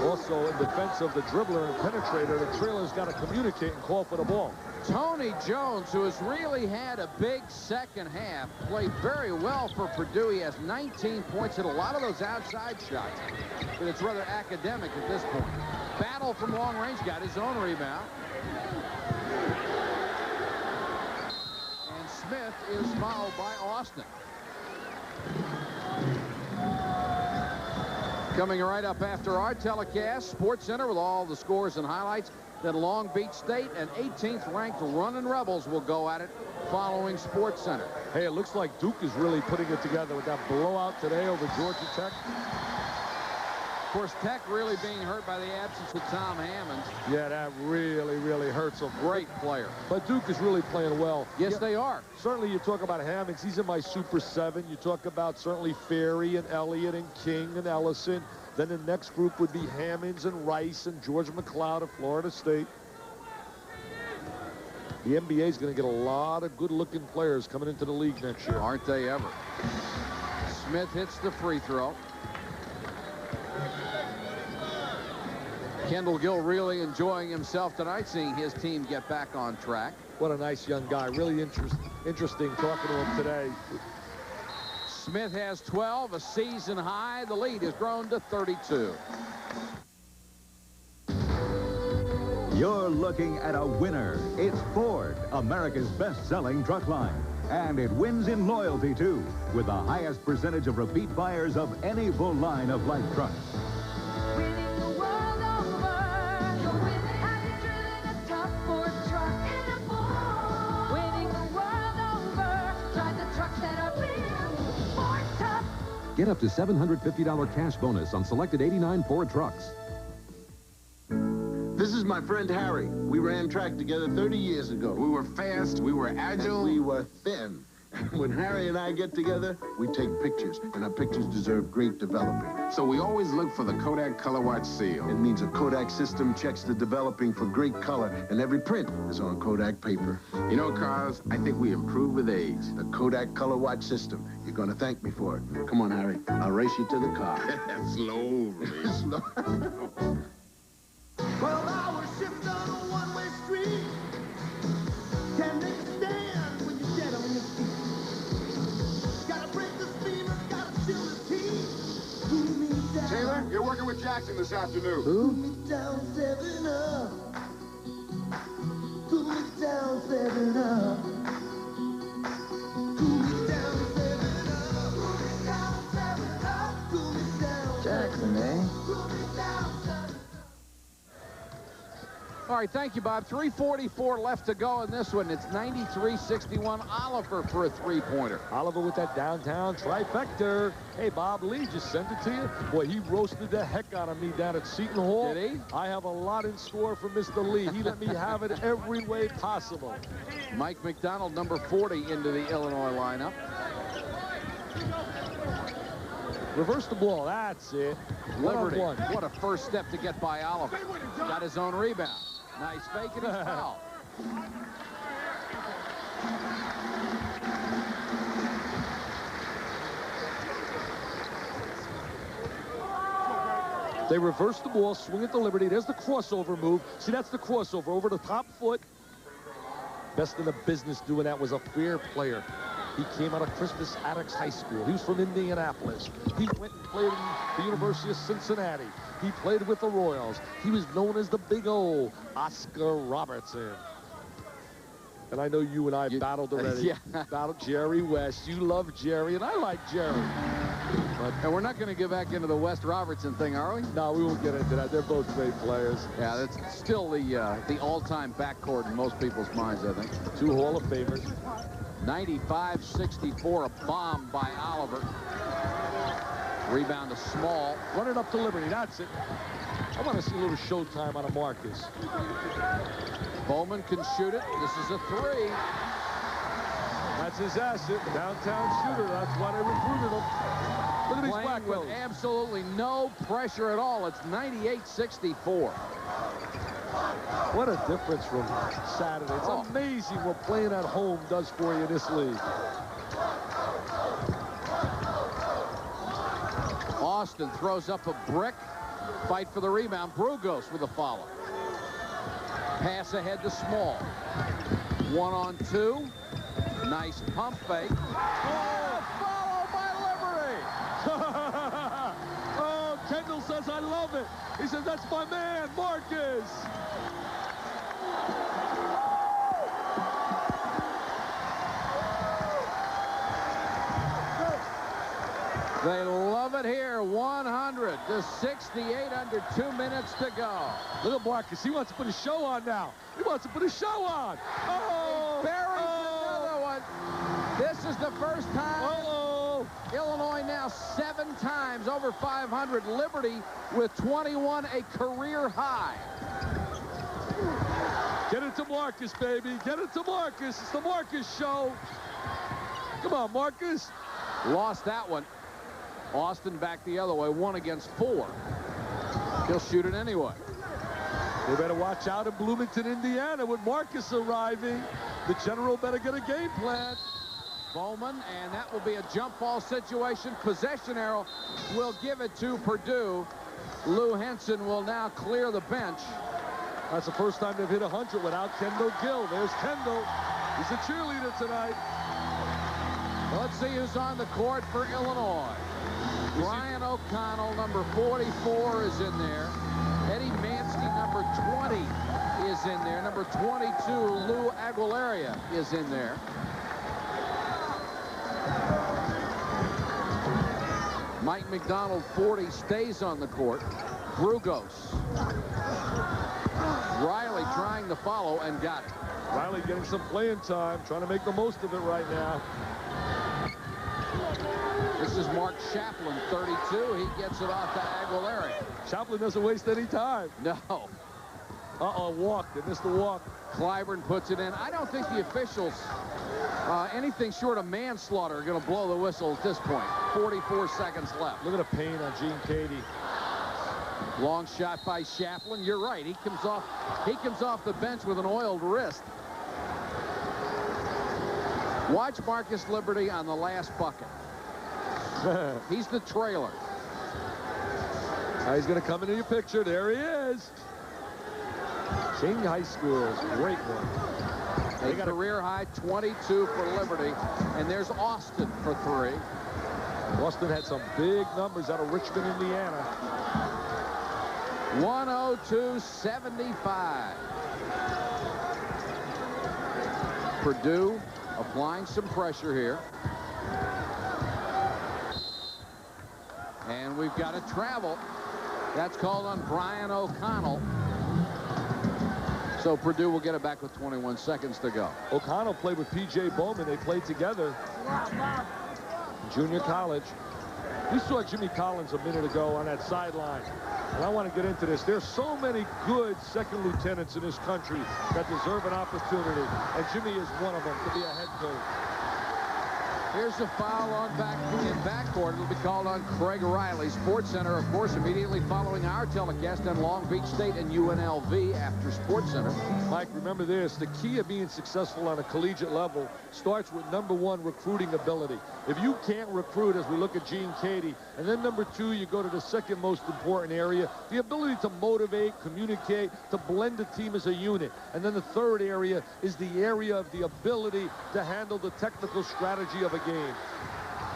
Also, in defense of the dribbler and penetrator, the trailer's got to communicate and call for the ball. Tony Jones, who has really had a big second half, played very well for Purdue. He has 19 points, hit a lot of those outside shots, but it's rather academic at this point. Battle from long range, got his own rebound. And Smith is fouled by Austin. Coming right up after our telecast, Sports Center with all the scores and highlights. Then Long Beach State and 18th ranked Runnin' Rebels will go at it following Sports Center. Hey, it looks like Duke is really putting it together with that blowout today over Georgia Tech. Of course, Tech really being hurt by the absence of Tom Hammonds. Yeah, that really hurts him. Great player. But Duke is really playing well. Yes, they are. Certainly, you talk about Hammonds. He's in my Super 7. You talk about certainly Ferry and Elliott and King and Ellison. Then the next group would be Hammonds and Rice and George McLeod of Florida State. The NBA is going to get a lot of good-looking players coming into the league next year. Aren't they ever? Smith hits the free throw. Kendall Gill really enjoying himself tonight, seeing his team get back on track. What a nice young guy. Really interesting talking to him today. Smith has 12, a season high. The lead has grown to 32. You're looking at a winner. It's Ford, America's best-selling truck line. And it wins in loyalty, too, with the highest percentage of repeat buyers of any full line of light trucks. Winning the world. Get up to $750 cash bonus on selected 89 Ford trucks. This is my friend Harry. We ran track together 30 years ago. We were fast, we were agile, and we were thin. When Harry and I get together, we take pictures, and our pictures deserve great developing. So we always look for the Kodak Color Watch seal. It means a Kodak system checks the developing for great color, and every print is on Kodak paper. You know, Carlos, I think we improve with age. The Kodak Color Watch system. You're gonna thank me for it. Come on, Harry. I'll race you to the car. Slowly. Slowly. 12-hour shift on a one-way street. Can't make a stand when you're dead on your feet. Gotta break the steamer, gotta chill the teeth. Cool me down. Taylor, you're working with Jackson this afternoon. Cool me down, 7-Up. Cool me down, 7-Up. Cool me down, 7-Up. Cool me down, 7-Up. Cool me down. Jackson, eh? Cool me down, 7-Up. All right, thank you, Bob. 3:44 left to go in this one. It's 93-61 Oliver for a three-pointer. Oliver with that downtown trifecta. Hey, Bob Lee just sent it to you. Boy, he roasted the heck out of me down at Seton Hall. Did he? I have a lot in store for Mr. Lee. He let me have it every way possible. Mike McDonald, number 40, into the Illinois lineup. Reverse the ball. That's it. Liberty. One. What a first step to get by Oliver. Got his own rebound. Nice fake, and he's fouled. They reverse the ball, swing it to Liberty. There's the crossover move. See, that's the crossover over the top foot. Best in the business doing that was a fair player. He came out of Crispus Attucks High School. He was from Indianapolis. He went and played at the University of Cincinnati. He played with the Royals. He was known as the Big O, Oscar Robertson. And I know you and I battled already. Yeah. Battled Jerry West. You love Jerry, and I like Jerry. But, and we're not going to get back into the West Robertson thing, are we? No, we won't get into that. They're both great players. Yeah, that's still the all-time backcourt in most people's minds, I think. Two Hall of Famers. 95-64, a bomb by Oliver. Rebound to Small. Run it up to Liberty. That's it. I want to see a little showtime out of Marcus. Bowman can shoot it. This is a three. That's his asset, downtown shooter. That's why they recruited him. Look at these black with absolutely no pressure at all. It's 98-64. What a difference from Saturday. It's amazing what playing at home does for you in this league. Austin throws up a brick. Fight for the rebound. Brugos with a follow. Pass ahead to Small. 1-on-2. Nice pump fake. Oh, followed by Liberty. Oh, Kendall says, I love it. He says, that's my man, Marcus. They love it here. 100-68 under 2 minutes to go. Look at Marcus. He wants to put a show on now. He wants to put a show on. Oh! Buries another one. This is the first time. Illinois now 7 times over 500. Liberty with 21, a career high. Get it to Marcus, baby. Get it to Marcus. It's the Marcus show. Come on, Marcus. Lost that one. Austin back the other way, 1 against 4. He'll shoot it anyway. They better watch out in Bloomington, Indiana with Marcus arriving. The general better get a game plan. Bowman, and that will be a jump ball situation. Possession arrow will give it to Purdue. Lou Henson will now clear the bench. That's the first time they've hit 100 without Kendall Gill. There's Kendall. He's a cheerleader tonight. Well, let's see who's on the court for Illinois. Brian O'Connell, number 44, is in there. Eddie Mansky, number 20, is in there. Number 22, Lou Aguilera, is in there. Mike McDonald, 40, stays on the court. Brugos. Riley trying to follow and got it. Riley getting some playing time, trying to make the most of it right now. This is Mark Chaplin, 32. He gets it off to Aguilera. Chaplin doesn't waste any time. No. Walk. They missed the walk. Clyburn puts it in. I don't think the officials, anything short of manslaughter, are going to blow the whistle at this point. 44 seconds left. Look at the pain on Gene Cady. Long shot by Chaplin. You're right. He comes off the bench with an oiled wrist. Watch Marcus Liberty on the last bucket. He's the trailer. Now he's going to come into your picture. There he is. King High School's great one. They got a career high 22 for Liberty, and there's Austin for 3. Austin had some big numbers out of Richmond, Indiana. 102-75. Purdue applying some pressure here. And we've got a travel. That's called on Brian O'Connell. So Purdue will get it back with 21 seconds to go. O'Connell played with P.J. Bowman. They played together in junior college. We saw Jimmy Collins a minute ago on that sideline. And I want to get into this. There's so many good second lieutenants in this country that deserve an opportunity. And Jimmy is one of them to be a head coach. Here's a foul on backcourt. It'll be called on Craig Riley. Sports Center, of course, immediately following our telecast on Long Beach State and UNLV after Sports Center. Mike, remember this. The key of being successful on a collegiate level starts with #1, recruiting ability. If you can't recruit, as we look at Gene Cady, and then #2, you go to the second most important area, the ability to motivate, communicate, to blend the team as a unit. And then the third area is the area of the ability to handle the technical strategy of a game.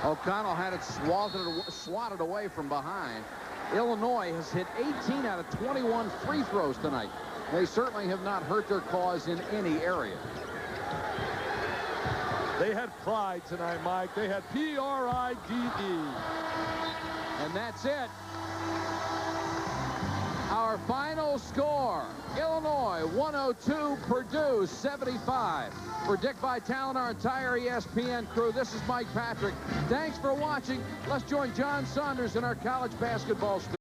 O'Connell had it swatted away from behind. Illinois has hit 18 out of 21 free throws tonight. They certainly have not hurt their cause in any area. They had pride tonight, Mike. They had P-R-I-D-E. And that's it. Our final score, Illinois 102, Purdue 75. For Dick Vitale and our entire ESPN crew, this is Mike Patrick. Thanks for watching. Let's join John Saunders in our college basketball studio.